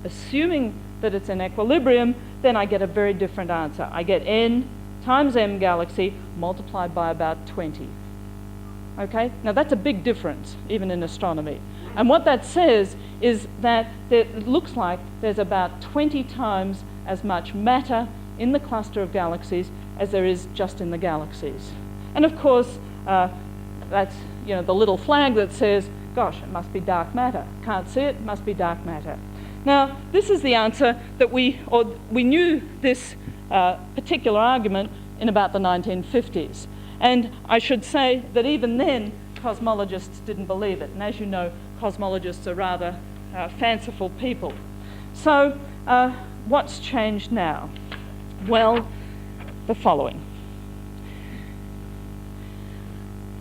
assuming that it's in equilibrium, then I get a very different answer. I get n times m galaxy multiplied by about 20. Okay? Now that's a big difference, even in astronomy. And what that says is that it looks like there's about 20 times as much matter in the cluster of galaxies as there is just in the galaxies. And of course, that's the little flag that says, gosh, it must be dark matter. Can't see it, must be dark matter. Now, this is the answer that we knew this particular argument in about the 1950s. And I should say that even then, cosmologists didn't believe it. And as you know, cosmologists are rather fanciful people. So what's changed now? Well, the following.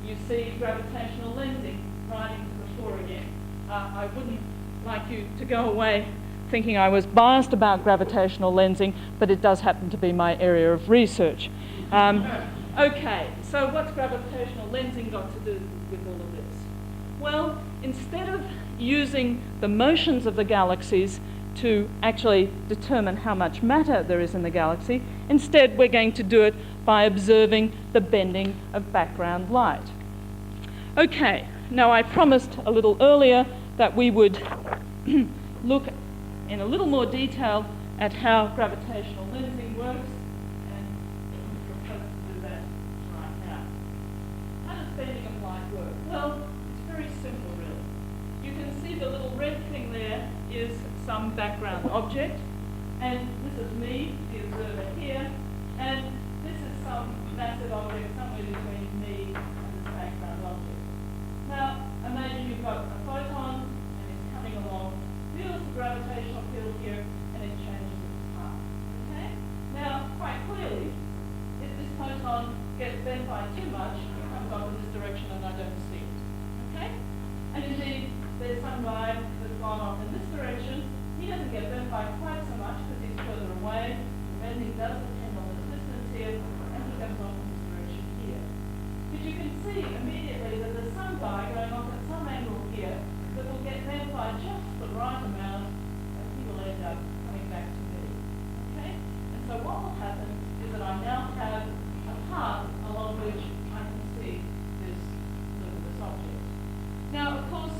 You see gravitational lensing right into the fore again. I wouldn't like you to go away thinking I was biased about gravitational lensing, but it does happen to be my area of research. Okay, so what's gravitational lensing got to do with all of this? Well, instead of using the motions of the galaxies to actually determine how much matter there is in the galaxy, instead we're going to do it by observing the bending of background light. Okay, now I promised a little earlier that we would look in a little more detail at how gravitational lensing works, and I'm proposing to do that right now. How does bending of light work? Well, it's very simple, really. You can see the little red thing there is some background object, and this is me, the observer here, and this is some massive object somewhere between me and this background object. Now, imagine you've got a photon, and it's coming along, feels the gravitational field here, and it changes its path. Okay? Now, quite clearly, if this photon gets bent by too much, it comes off in this direction and I don't see it. Okay? And indeed, there's some guy that's gone off in this direction. He doesn't get bent by quite so much because he's further away. The bending does depend on this distance here, and he comes off in this direction here. But you can see immediately that there's some guy going off at some angle here that will get bent by just the right amount, and he will end up coming back to me. Okay? And so what will happen is that I now have a path along which I can see this luminous object. Now, of course,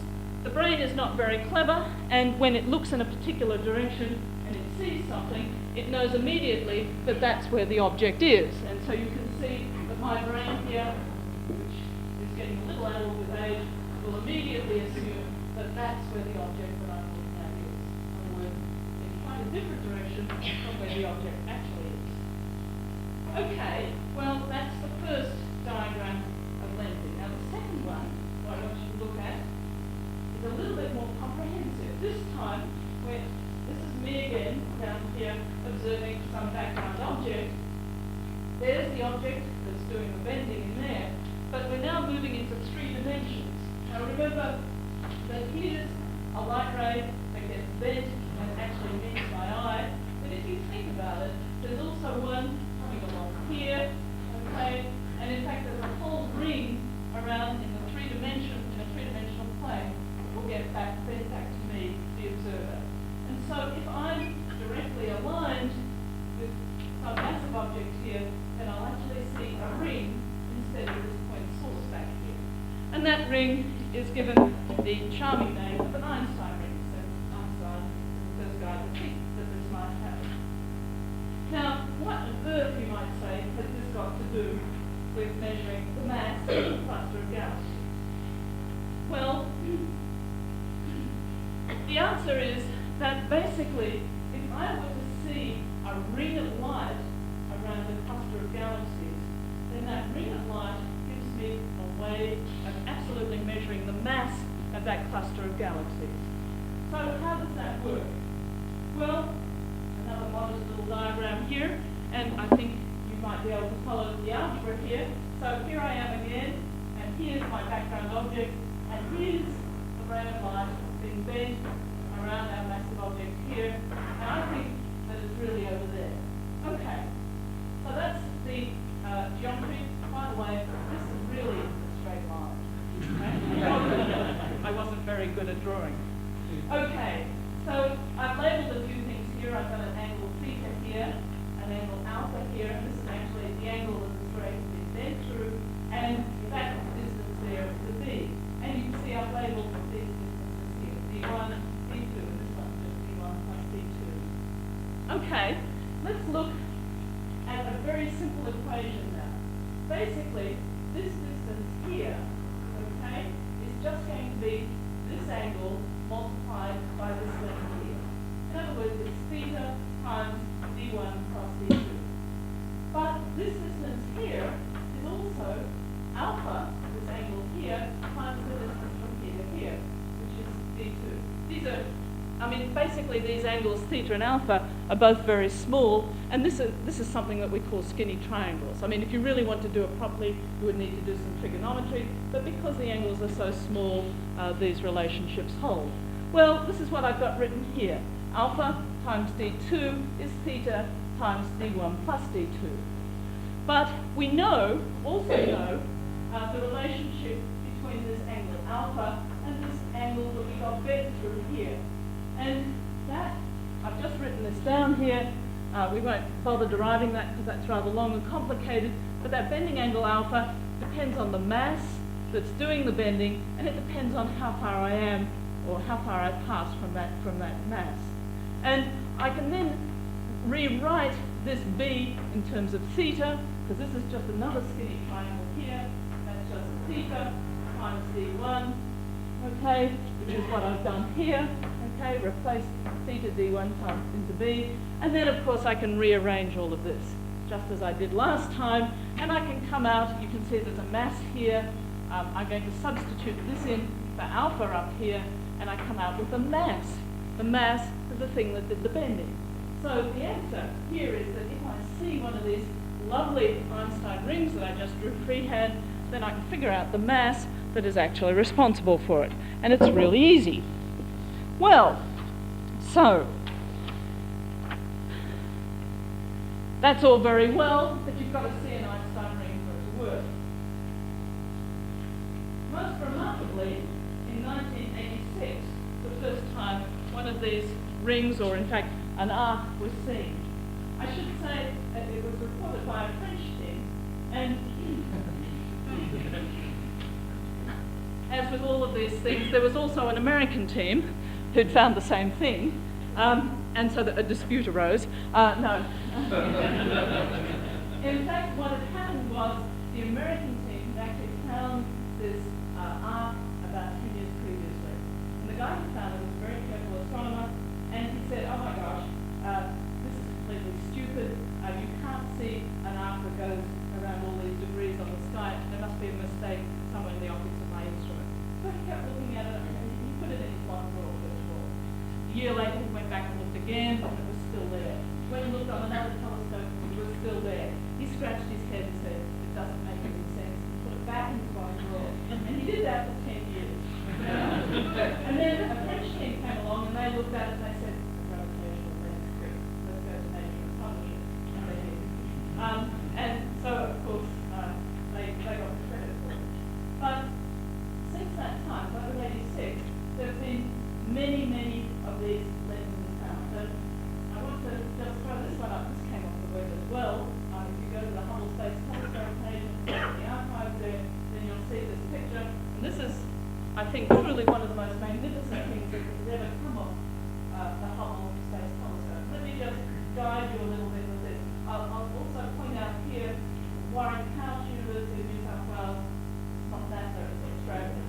the brain is not very clever, and when it looks in a particular direction and it sees something, it knows immediately that that's where the object is. And so you can see that my brain here, which is getting a little old with age, will immediately assume that that's where the object that I'm looking at is. In other words, in quite a different direction from where the object actually is. Okay, well, that's the first diagram of lensing. Now, the second one, what I want you to look at, is a little bit more comprehensive. This time, this is me again, down here, observing some background object. There's the object that's doing the bending in there, but we're now moving into 3 dimensions. Now remember that here's a light ray that gets bent and actually meets my eye, but if you think about it, there's also one coming along here, okay, and in fact there's a whole ring around in a three-dimensional plane will get bent back to me, the observer. And so if I'm directly aligned with some massive object here, then I'll actually see a ring instead of this point source back here. And that ring is given the charming name of an Einstein ring, since Einstein is the first guy to think that this might happen. Now, what on earth, you might say, has this got to do with measuring the mass of a cluster of galaxies? Well, the answer is that basically, if I were to see a ring of light around a cluster of galaxies, then that ring of light gives me a way of absolutely measuring the mass of that cluster of galaxies. So how does that work? Well, another modest little diagram here, and I think you might be able to follow the algebra here. So here I am again, and here's my background object, and here's the ray of light being bent around our massive object here, and I think that it's really over there. Okay, so that's the geometry. By the way, this is really a straight line. Okay? I wasn't very good at drawing. Okay, so I've labelled a few things here. I've got an angle theta here, an angle alpha here, and this is actually the angle that this ray has been bent through, and that distance there is a b. And you can see I've labelled these distances here, d1, d2, and this one's just d1 plus d2. Okay, let's look at a very simple equation now. Basically, this distance here, okay, is just going to be this angle multiplied by this length here. In other words, it's theta times d1 plus d2. But this distance here is also alpha, this angle here, times the distance from here to here, which is d2. These are, basically these angles, theta and alpha, are both very small, and this is something that we call skinny triangles. If you really want to do it properly, you would need to do some trigonometry, but because the angles are so small, these relationships hold. Well, this is what I've got written here. Alpha times d2 is theta times d1 plus d2. But we also know the relationship between this angle alpha and this angle that we got bent through here. And that, I've just written this down here. We won't bother deriving that because that's rather long and complicated, but that bending angle alpha depends on the mass that's doing the bending, and it depends on how far I am or how far I pass from that mass. And I can then rewrite this b in terms of theta, because this is just another skinny triangle here. That's just theta times d1, okay, which is what I've done here, Okay, replace C to D1 times into B, and then of course I can rearrange all of this, just as I did last time, and I can come out, you can see there's a mass here, I'm going to substitute this in for alpha up here, and I come out with a mass. The mass is the thing that did the bending. So the answer here is that if I see one of these lovely Einstein rings that I just drew freehand, then I can figure out the mass that is actually responsible for it. And it's really easy. Well, so that's all very well, but you've got to see an Einstein ring for it to work. Most remarkably, in 1986, the first time one of these rings, or in fact an arc, was seen. I should say that it was reported by a French team, and as with all of these things, there was also an American team who'd found the same thing, and so a dispute arose. No. In fact, what had happened was the American team had actually found this arc about 2 years previously. And the guy who found it was a very careful astronomer, and he said, oh my gosh, this is completely stupid. You can't see an arc that goes around all these degrees on the sky. There must be a mistake somewhere in the optics of my instrument. So he kept looking at it, and he put it in his one drawer, first of all. A year later, he went back and looked again, and it was still there. When he looked on another telescope, it was still there. He scratched his head and said, it doesn't make any sense. He put it back into one drawer. And he did that for 10 years. And then a French team came along, and they looked at it, and they said, gravitational lens trick. Let's go to nature and publish it. And they did. And so, of course, they got the credit for it. But since that time, so in 86, there have been many, many of these lenses found. And I want to just throw this one up. This came off the web as well. If you go to the Hubble Space Telescope page and look at the archive there, then you'll see this picture. And this is, I think, truly one of the most magnificent things that has ever come off the Hubble Space Telescope. Let me just guide you a little bit with this. I'll also point out here, Warren Couch, University of New South Wales. It's not NASA, it's Australia.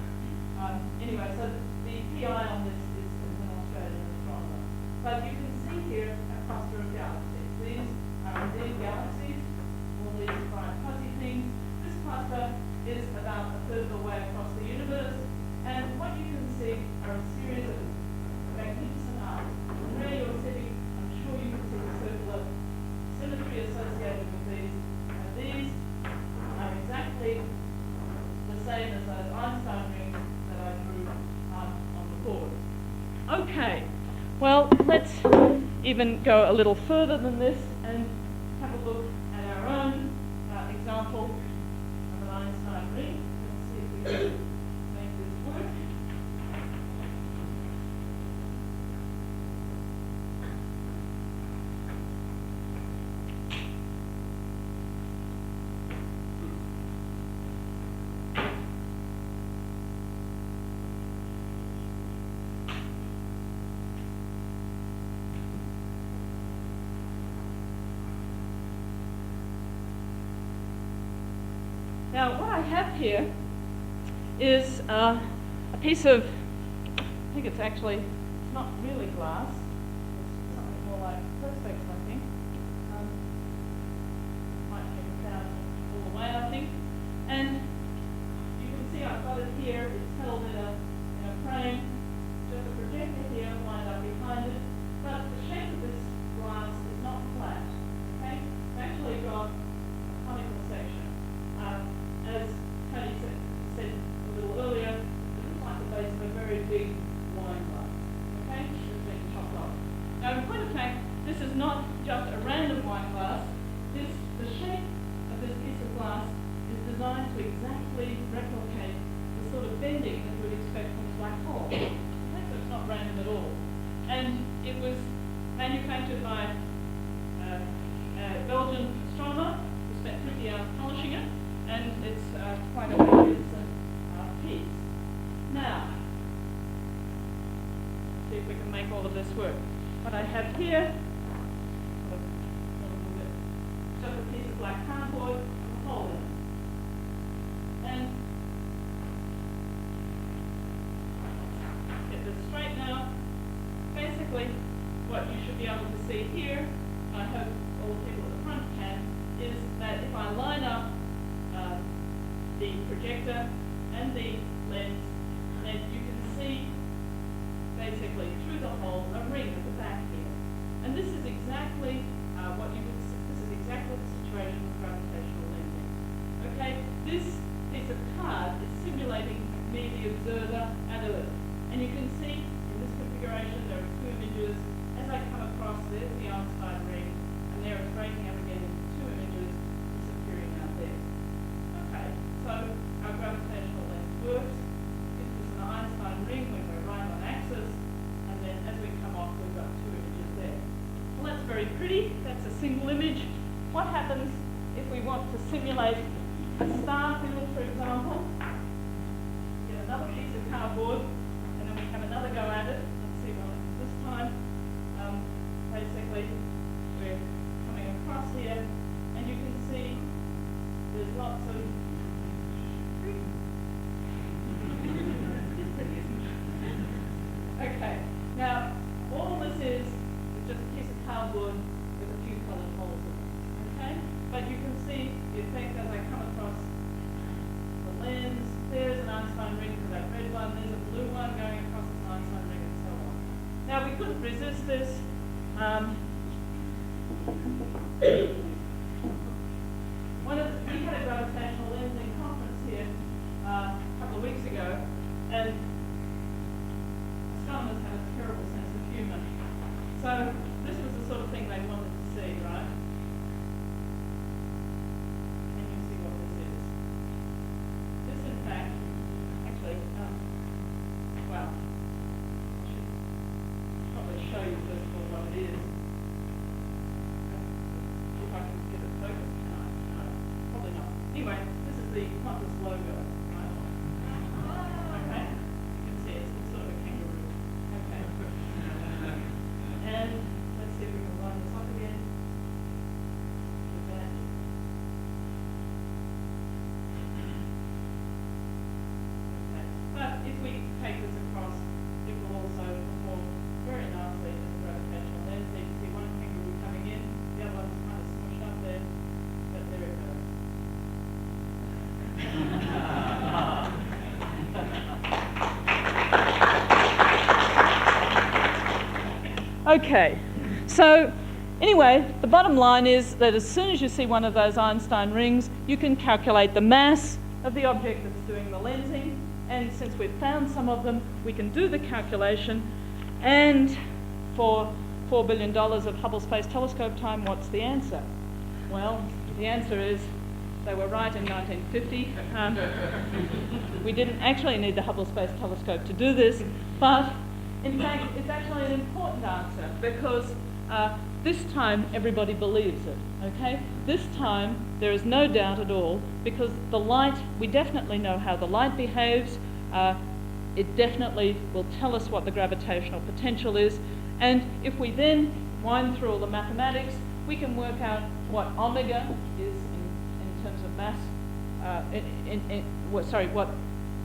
Anyway, so the PI on this is an Australian astronomer. But you can see here a cluster of galaxies. These are indeed galaxies, all these bright fuzzy things. This cluster is about a third of the way across the universe, and what you can see are a series of magnificent arcs. And where you're sitting, I'm sure you can see the circular symmetry associated with these. And these are exactly the same as those Einstein rings that I drew on the board. Okay, well, let's even go a little further than this and have a look at our own example of an Einstein ring. Let's see if we can make this work. Now, what I have here is a piece of, I think it's actually, it's not really glass, it's something more like perspex, I think. Might take it down all the way, I think. And you can see I've got it here, it's held in a frame, just a projector here lined up behind it. But the shape of this glass is not flat, okay? It's actually got a conical section. As Tony said a little earlier, it looks like the base of a very big wine glass, okay? It's been chopped off. Now, in point of fact, this is not just a random wine glass. The shape of this piece of glass is designed to exactly replicate the sort of bending that you would expect from a black hole. Okay, so it's not random at all. And it was manufactured by a Belgian astronomer who spent 50 hours polishing it. And it's quite a magnificent piece. Now, let's see if we can make all of this work. What I have here, just a piece of black cardboard with a hole in it. And get this straight now. see here, I hope all the people at the front can, is that if I line up the projector and the lens, then you can see basically through the hole a ring at the back here. And this is exactly this is exactly the situation with gravitational lensing. Okay, this piece of card is simulating me, the observer, at Earth. And you can see in this configuration there are two images. As I come across, there's the Einstein ring, and there it's breaking up again into two images disappearing out there. Okay, so our gravitational lens works. This is an Einstein ring when we're right on axis, and then as we come off, we've got two images there. Well, that's very pretty. That's a single image. What happens if we want to simulate a star field, for example? Get another piece of cardboard, and then we have another go at it. Let's see what happens this time. Basically, we're coming across here, and you can see there's lots of okay, now all this is just a piece of cardboard with a few coloured holes in it. Okay, but you can see the effect as I come across the lens. There's an Einstein ring for that red one. There's a blue one going across this Einstein ring, and so on. Now we couldn't resist this. We had a gravitational lensing conference here a couple of weeks ago, and astronomers have a terrible sense of humour. So this was the sort of thing they wanted to see, right? Can you see what this is? This, in fact, actually, well, I should probably show you first of all what it is. If I can get it focused, can I? No, probably not. Anyway, this is the Qantas logo, right? Okay, you can see it's sort of a kangaroo. Okay. And let's see if we can line this up again. Okay. But if we take this across, it will also perform very nicely as a gravitational lens. So you can see one kangaroo coming in, the other one's kind of smushed up there, but there it goes. Okay, so anyway, the bottom line is that as soon as you see one of those Einstein rings, you can calculate the mass of the object that's doing the lensing, and since we've found some of them, we can do the calculation. And for $4 billion of Hubble Space Telescope time, what's the answer? Well, the answer is they were right in 1950. We didn't actually need the Hubble Space Telescope to do this, but in fact, it's actually an important answer because this time everybody believes it, okay? This time there is no doubt at all because the light, we definitely know how the light behaves. It definitely will tell us what the gravitational potential is. And if we then wind through all the mathematics, we can work out what omega is in terms of mass,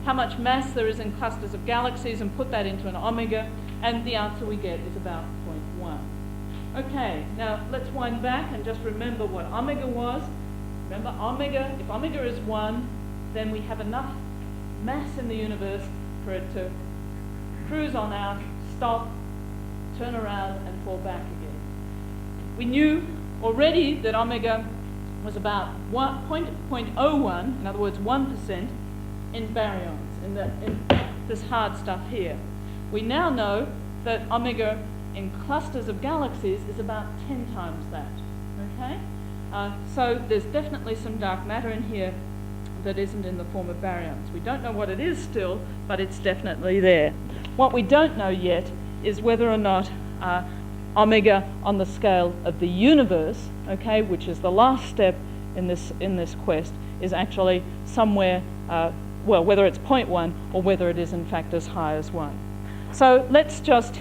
how much mass there is in clusters of galaxies and put that into an omega, and the answer we get is about 0.1. Okay, now let's wind back and just remember what omega was. Remember, omega, if omega is 1, then we have enough mass in the universe for it to cruise on out, stop, turn around, and fall back again. We knew already that omega was about 0.01, in other words, 1% in baryons, in this hard stuff here. We now know that omega in clusters of galaxies is about 10 times that, okay? So there's definitely some dark matter in here that isn't in the form of baryons. We don't know what it is still, but it's definitely there. What we don't know yet is whether or not omega on the scale of the universe, okay, which is the last step in this quest, is actually somewhere, well, whether it's 0.1 or whether it is in fact as high as 1. So let's just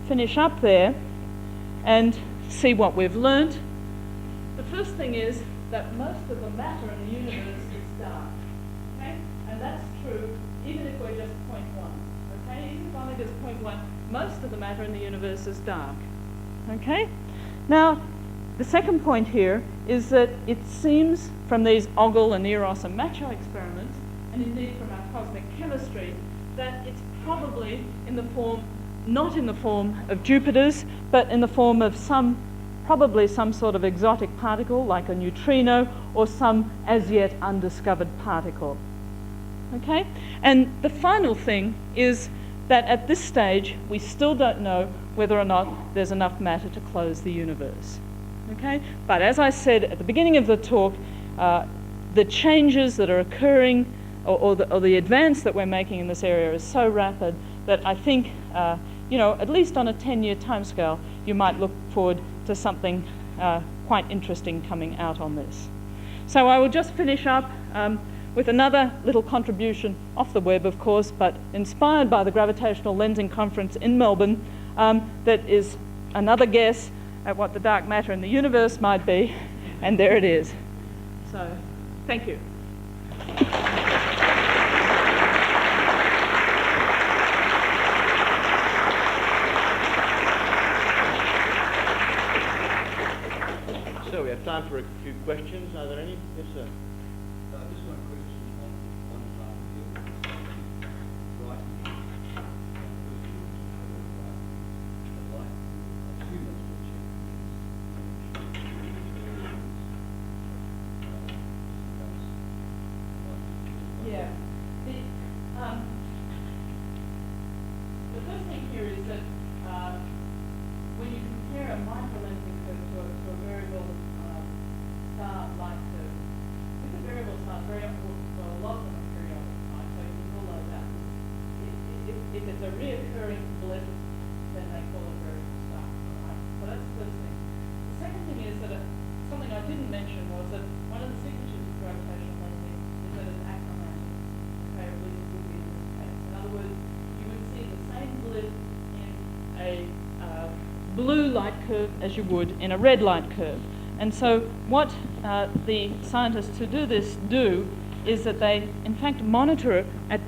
finish up there and see what we've learnt. The first thing is that most of the matter in the universe is dark, okay? And that's true even if we're just 0.1, okay? Even if omega is 0.1, most of the matter in the universe is dark, okay? Now, the second point here is that it seems from these Ogle and Eros and Macho experiments, and indeed from our cosmic chemistry, that it's probably in the form, not in the form of Jupiter's, but in the form of probably some sort of exotic particle like a neutrino or some as yet undiscovered particle. Okay? And the final thing is that at this stage we still don't know whether or not there's enough matter to close the universe. Okay? But as I said at the beginning of the talk, the changes that are occurring or the advance that we're making in this area is so rapid that I think, at least on a 10-year timescale, you might look forward to something quite interesting coming out on this. So I will just finish up with another little contribution off the web, of course, but inspired by the Gravitational Lensing Conference in Melbourne, that is another guess at what the dark matter in the universe might be, and there it is. So, thank you. So we have time for a few questions. Are there any? Yes, sir. Just one question on right. Yeah. The first thing here is that when you compare a microlensing curve to a variable star light curve, with a variable star, very often, well, a lot of them are periodic, right? So you can rule those out. If it's a reoccurring blip, then they call it a variable star, right? So that's the first thing. The second thing is that something I didn't mention was that one of the signatures of gravitational lensing is that it's achromatic. Okay, at least it would be in this case. In other words, you would see the same blip in a blue light curve as you would in a red light curve. And so what the scientists who do this do is that they, in fact, monitor it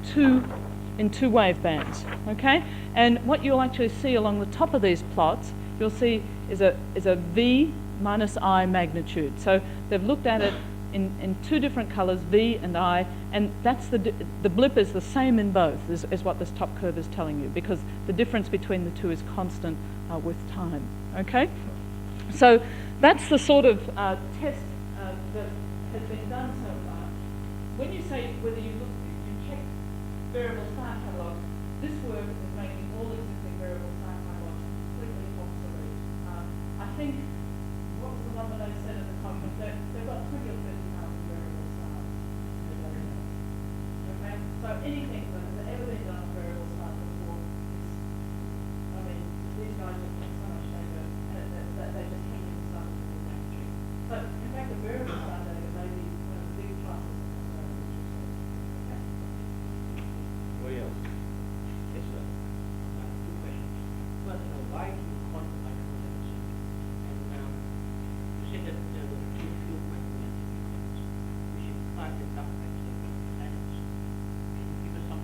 in two wave bands, okay? And what you'll actually see along the top of these plots, you'll see is a V minus I magnitude. So they've looked at it in two different colors, V and I, and that's the blip is the same in both, is what this top curve is telling you, because the difference between the two is constant with time, okay? So that's the sort of test that has been done so far. When you say whether you check variable star catalogues, this work is making all existing variable star catalogues completely obsolete. I think, what was the number they said at the conference? They've got 20 or 30,000 variable stars in the database. Okay? So anything that has ever been done on variable stars before is, I mean, these guys have got so much data that they just can't even start with the magnitude. But in fact, the variable star data may be one of the big pluses of the okay? Anybody else? Yes, sir. Two questions. First, why do you call it microlensing? And you said that there were too few microlensing experiments, which implies that dark matter is planets. Can you give us some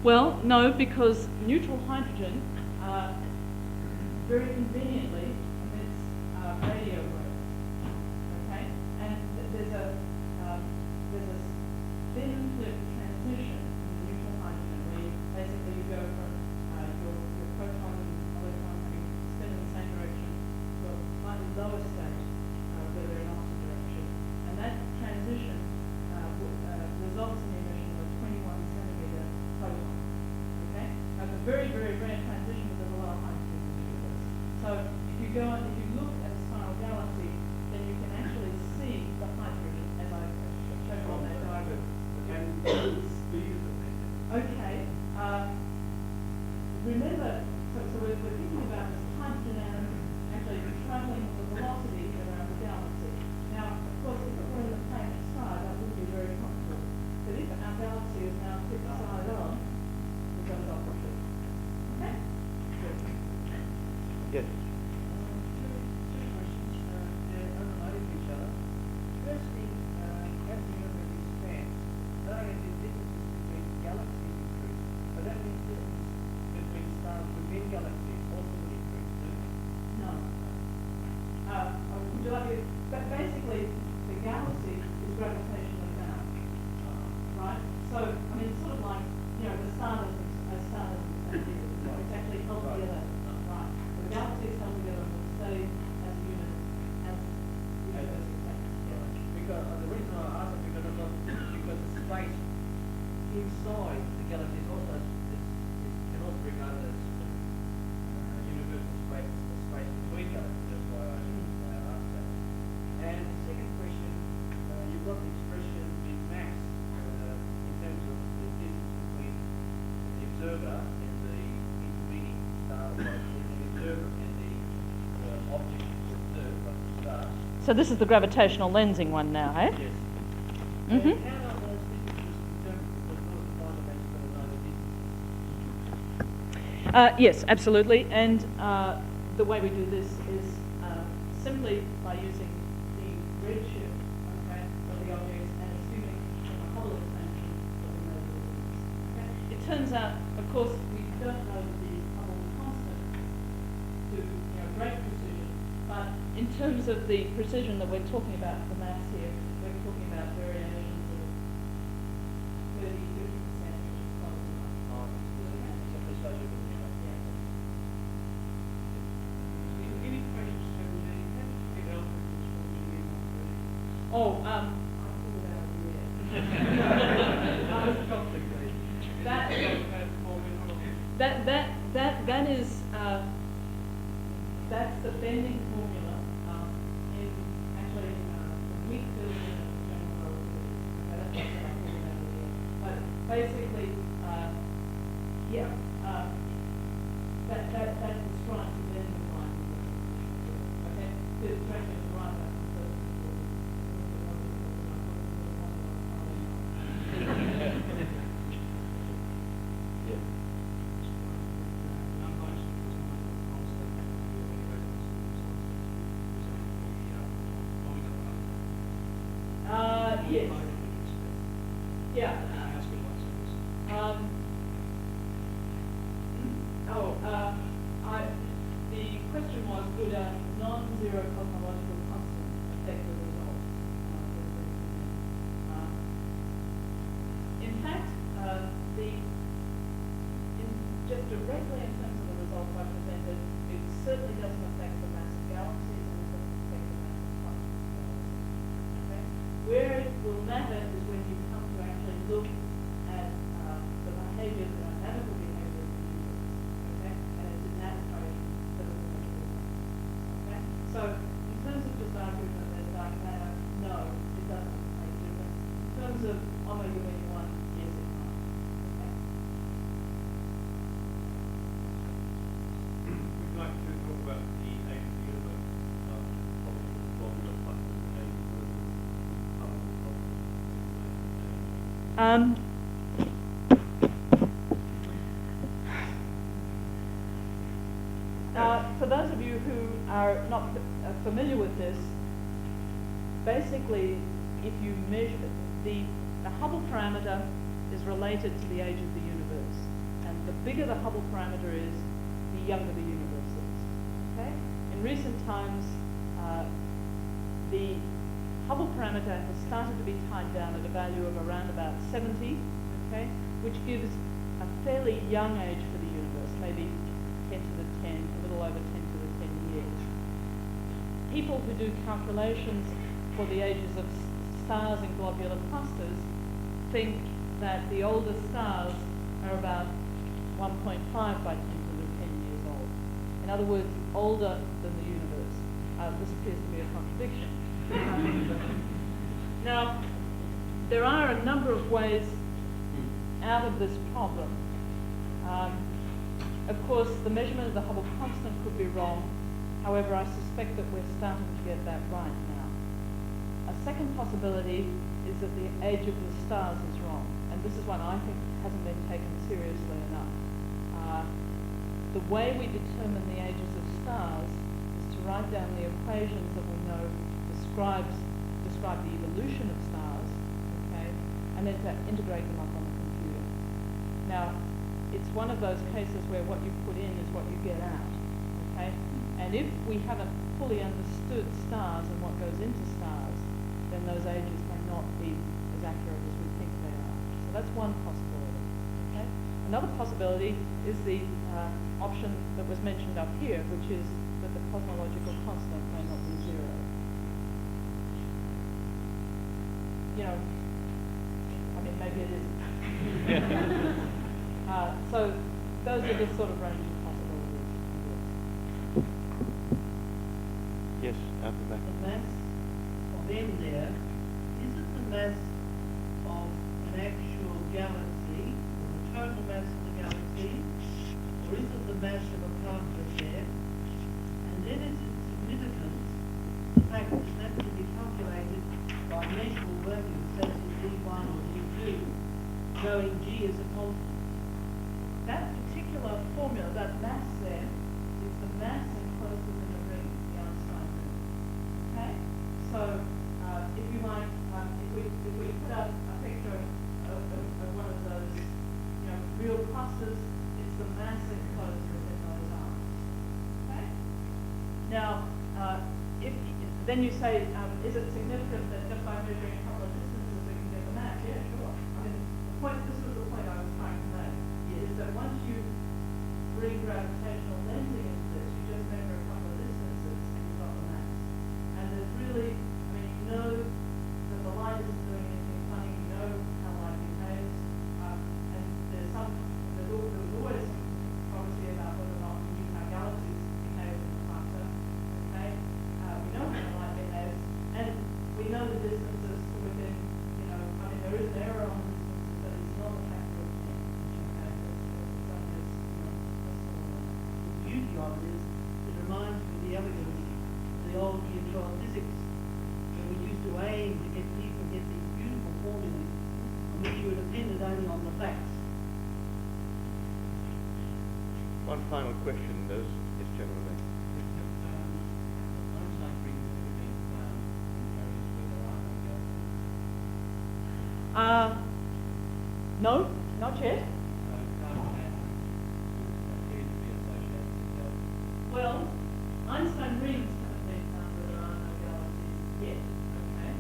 Well, no, because neutral hydrogen very conveniently emits radio waves. Okay, and there's a thin flip transition in the neutral hydrogen where basically you go from your proton and electron having spin in the same direction to a slightly lower state where they're in opposite direction, and that transition results in the emission of a 21 centimeter photon. Okay, that's a very, very rare transition, but there's a lot of hydrogen in the universe. So if you look at a spiral galaxy, then you can actually see the hydrogen as I showed on that diagram. Okay. Remember, so we're thinking about this hydrogen atom actually traveling with the velocity around the galaxy. Now, of course, if it were in the planet star, that would be very comfortable. But if our galaxy is now tipped side on, we've got it opposite. Okay? Good. Yes. Two questions. They're unrelated to each other. Firstly, as the universe expands, not only the differences between galaxies increase, but that means differences between stars within galaxies also will increase too. No. Would you like to, but basically, the galaxy is gravitationally bound, right? So, I mean, it's sort of like, the star doesn't exist. It's actually held together, right? The galaxy is held together and will stay as a unit as the universe expands. Because the reason I ask it because the space inside the galaxy is also can also be regarded as universal space, the space between galaxies. That's why I asked that. And the second question, you've got the expression in mass in terms of the distance between the observer and the intervening star, between the observer and the object observed, like the star. So this is the gravitational lensing one now, eh? Yes. Mm-hmm. And how are those differences determined? Because in order to find them, you've got to know the distance. Yes, absolutely. And the way we do this is simply by using the redshift, okay, of the objects and assuming from a Hubble expansion that we know the distance. Okay? It turns out, of course, we don't know the Hubble constant to great precision, but in terms of the precision that we're talking about for mass here, we're talking about variations of 30, 50%, which is close enough. Any questions from the big elephant that's forming in my Oh, I pulled it out of the air. That is that's the bending formula in actually the weak version of general relativity. Okay, that's what I pulled it out of the air. But basically, that describes the bending line. Okay, the direction is right back to the first yes. Yeah. The question was, would a non-zero cosmological constant affect the result? In fact, just directly in terms of the results I presented, it certainly doesn't affect the mass of galaxies and it doesn't affect the mass of particles. Okay? Where it will matter is when you come to actually look at the behavior, the dynamical behavior of the universe. Okay? And it's in that equation that it will make a difference. Okay? So in terms of just arguing that there's dark matter, no, it doesn't make a difference. In terms of omega being 1, yes, it might. Okay? Would you like to talk about the age of the universe? For those of you who are not familiar with this, basically, if you measure the Hubble parameter is related to the age of the universe. bigger the Hubble parameter is, the younger the universe is. Okay? In recent times, the Hubble parameter has started to be tied down at a value of around about 70, okay, which gives a fairly young age for the universe, maybe 10 to the 10, a little over 10 to the 10 years. People who do calculations for the ages of stars in globular clusters think that the older stars are about 1.5 by 10 to the 10 years old. In other words, older than the universe. This appears to be a contradiction. Now, there are a number of ways out of this problem. Of course, the measurement of the Hubble constant could be wrong. However, I suspect that we're starting to get that right now. A second possibility is that the age of the stars is wrong. And this is one I think hasn't been taken seriously enough. The way we determine the ages of stars is to write down the equations that we know describe the evolution of stars, okay, and then to integrate them up on the computer. Now, it's one of those cases where what you put in is what you get out, okay? And if we haven't fully understood stars and what goes into stars, then those ages may not be as accurate as we think they are. So that's one possibility, okay? Another possibility is the option that was mentioned up here, which is that the cosmological constant may not be zero. You know, I mean, maybe it isn't. So those are the sort of range of possibilities, I guess. Yes, out the back. The mass of M there, is it the mass of an actual galaxy, or the total mass of the galaxy, or is it the mass of a particle there? And then is it significant, the fact that that can be calculated by measurable values, such as D1 or D2, showing G as a constant? That particular formula, that mass there, is the mass enclosed within a ring, the Einstein ring. Okay? So, if you like, if we put up a picture of one of those, real clusters, it's the mass enclosed within those arms. Okay? Now, then you say, is it significant that just by measuring a couple of distances we can get the mass? Yeah, sure. I mean, this was the point I was trying to make, is that once you bring gravitational lensing into this, you just measure a couple of distances and you've got the mass. And there's really, I mean, you know that the light isn't doing anything funny, you know how light behaves, and there's always some controversy about whether or not we knew how galaxies behave in the cluster. Okay? We know how light behaves, and we know the distances to within, I mean, there is an error on the distances, but it's not a factor of 10. Okay? It's only as, the beauty of it is, it reminds me of the elegance of the old year 12 physics, where we used to aim to get people to get these beautiful formulas on which you were dependent only on the facts. One final question, does this gentleman? No, not yet. Well, Einstein rings haven't been found where there are no galaxies yet. Okay.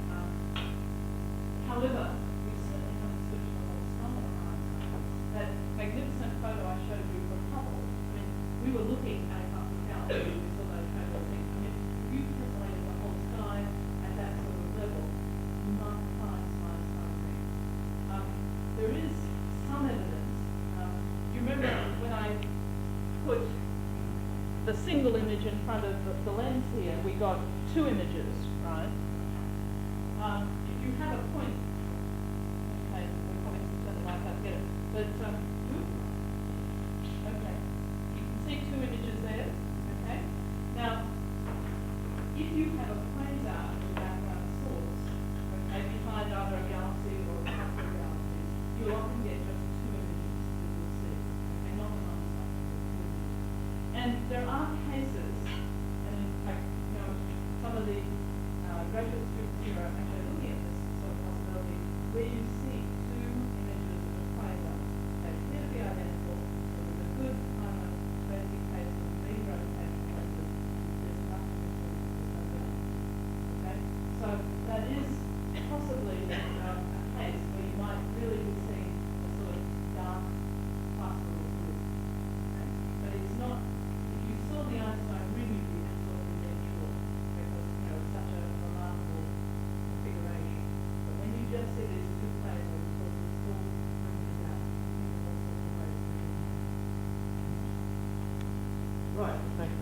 However, we certainly haven't switched the whole star on Einstein. That magnificent photo I showed you from Hubble, I mean, we were looking at a couple of galaxies, we saw those kind of things. I mean, if you tessellated the whole sky at that sort of level, you might find some Einstein rings. There is some evidence. You remember when I put the single image in front of the lens here, we got two images, right? If you have a point, okay, we're probably going to like that get it, but okay, you can see two images there, okay? Now, if you have a quasar as a background source, okay, behind either a galaxy or a couple of galaxies, you'll often get just two images that you'll see, okay, not the Einstein. And there are cases, and in fact, some of the graduate students here are actually looking at this sort of possibility, where you see two images of a quasar. They appear to be identical, so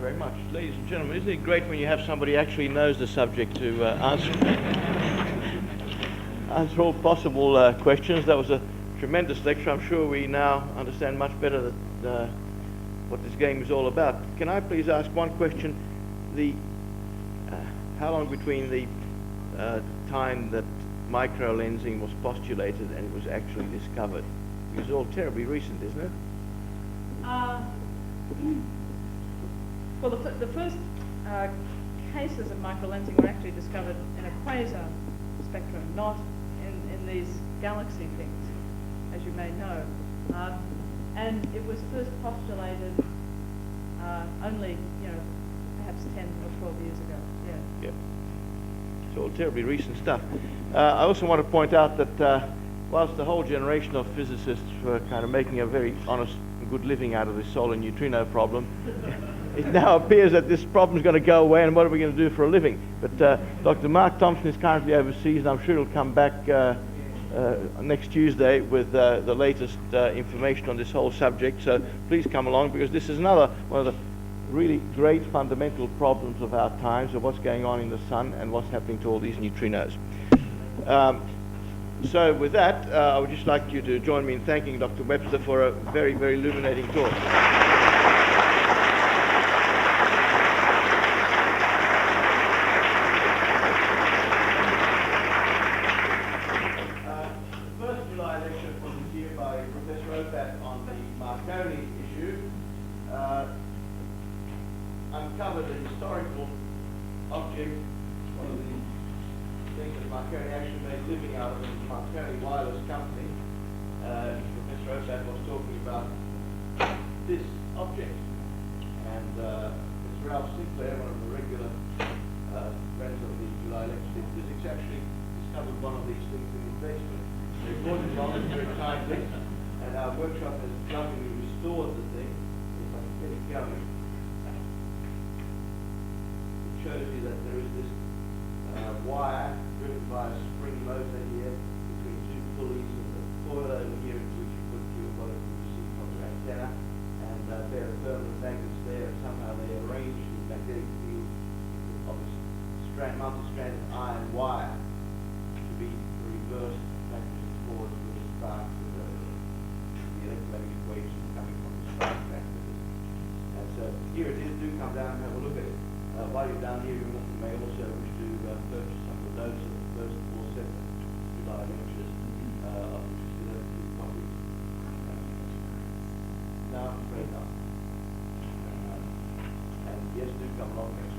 very much. Ladies and gentlemen, isn't it great when you have somebody who actually knows the subject to answer all possible questions? That was a tremendous lecture. I'm sure we now understand much better what this game is all about. Can I please ask one question? How long between the time that microlensing was postulated and it was actually discovered? It's all terribly recent, isn't it? Well, the first cases of microlensing were actually discovered in a quasar spectrum, not in these galaxy things, as you may know. And it was first postulated only, perhaps 10 or 12 years ago. Yeah. It's all terribly recent stuff. I also want to point out that whilst the whole generation of physicists were kind of making a very honest and good living out of this solar neutrino problem, it now appears that this problem is going to go away, and what are we going to do for a living? But Dr. Mark Thompson is currently overseas, and I'm sure he'll come back next Tuesday with the latest information on this whole subject. So please come along, because this is another one of the really great fundamental problems of our times, of what's going on in the sun and what's happening to all these neutrinos. So with that, I would just like you to join me in thanking Dr. Webster for a very, very illuminating talk. The first July lecture was this year by Professor Opat on the Marconi issue uncovered a historical object, one of the things that Marconi actually made a living out of in the Marconi Wireless Company. Professor Opat was talking about this object, and Mr. Ralph Sinclair, one of the regular friends of the July lecture in physics, actually discovered one of these things in his basement. They brought it along very kindly, and our workshop has lovingly restored the thing. If I can get it going, it shows you that there is this wire driven by a spring motor here between two pulleys and the coil over here into which you put your whatever you receive from your antenna, and there are permanent magnets there, and somehow they arrange the magnetic field of a multi-stranded iron wire to be reversed backwards and forwards with the spark, with the electromagnetic waves coming from the spark transmitters. And so here it is. Do come down and have a look at it. While you're down here, you may also wish to purchase some of the notes of the first 4 sets of July lectures, of which you still have a few copies. No, I'm afraid not. And yes, do come along next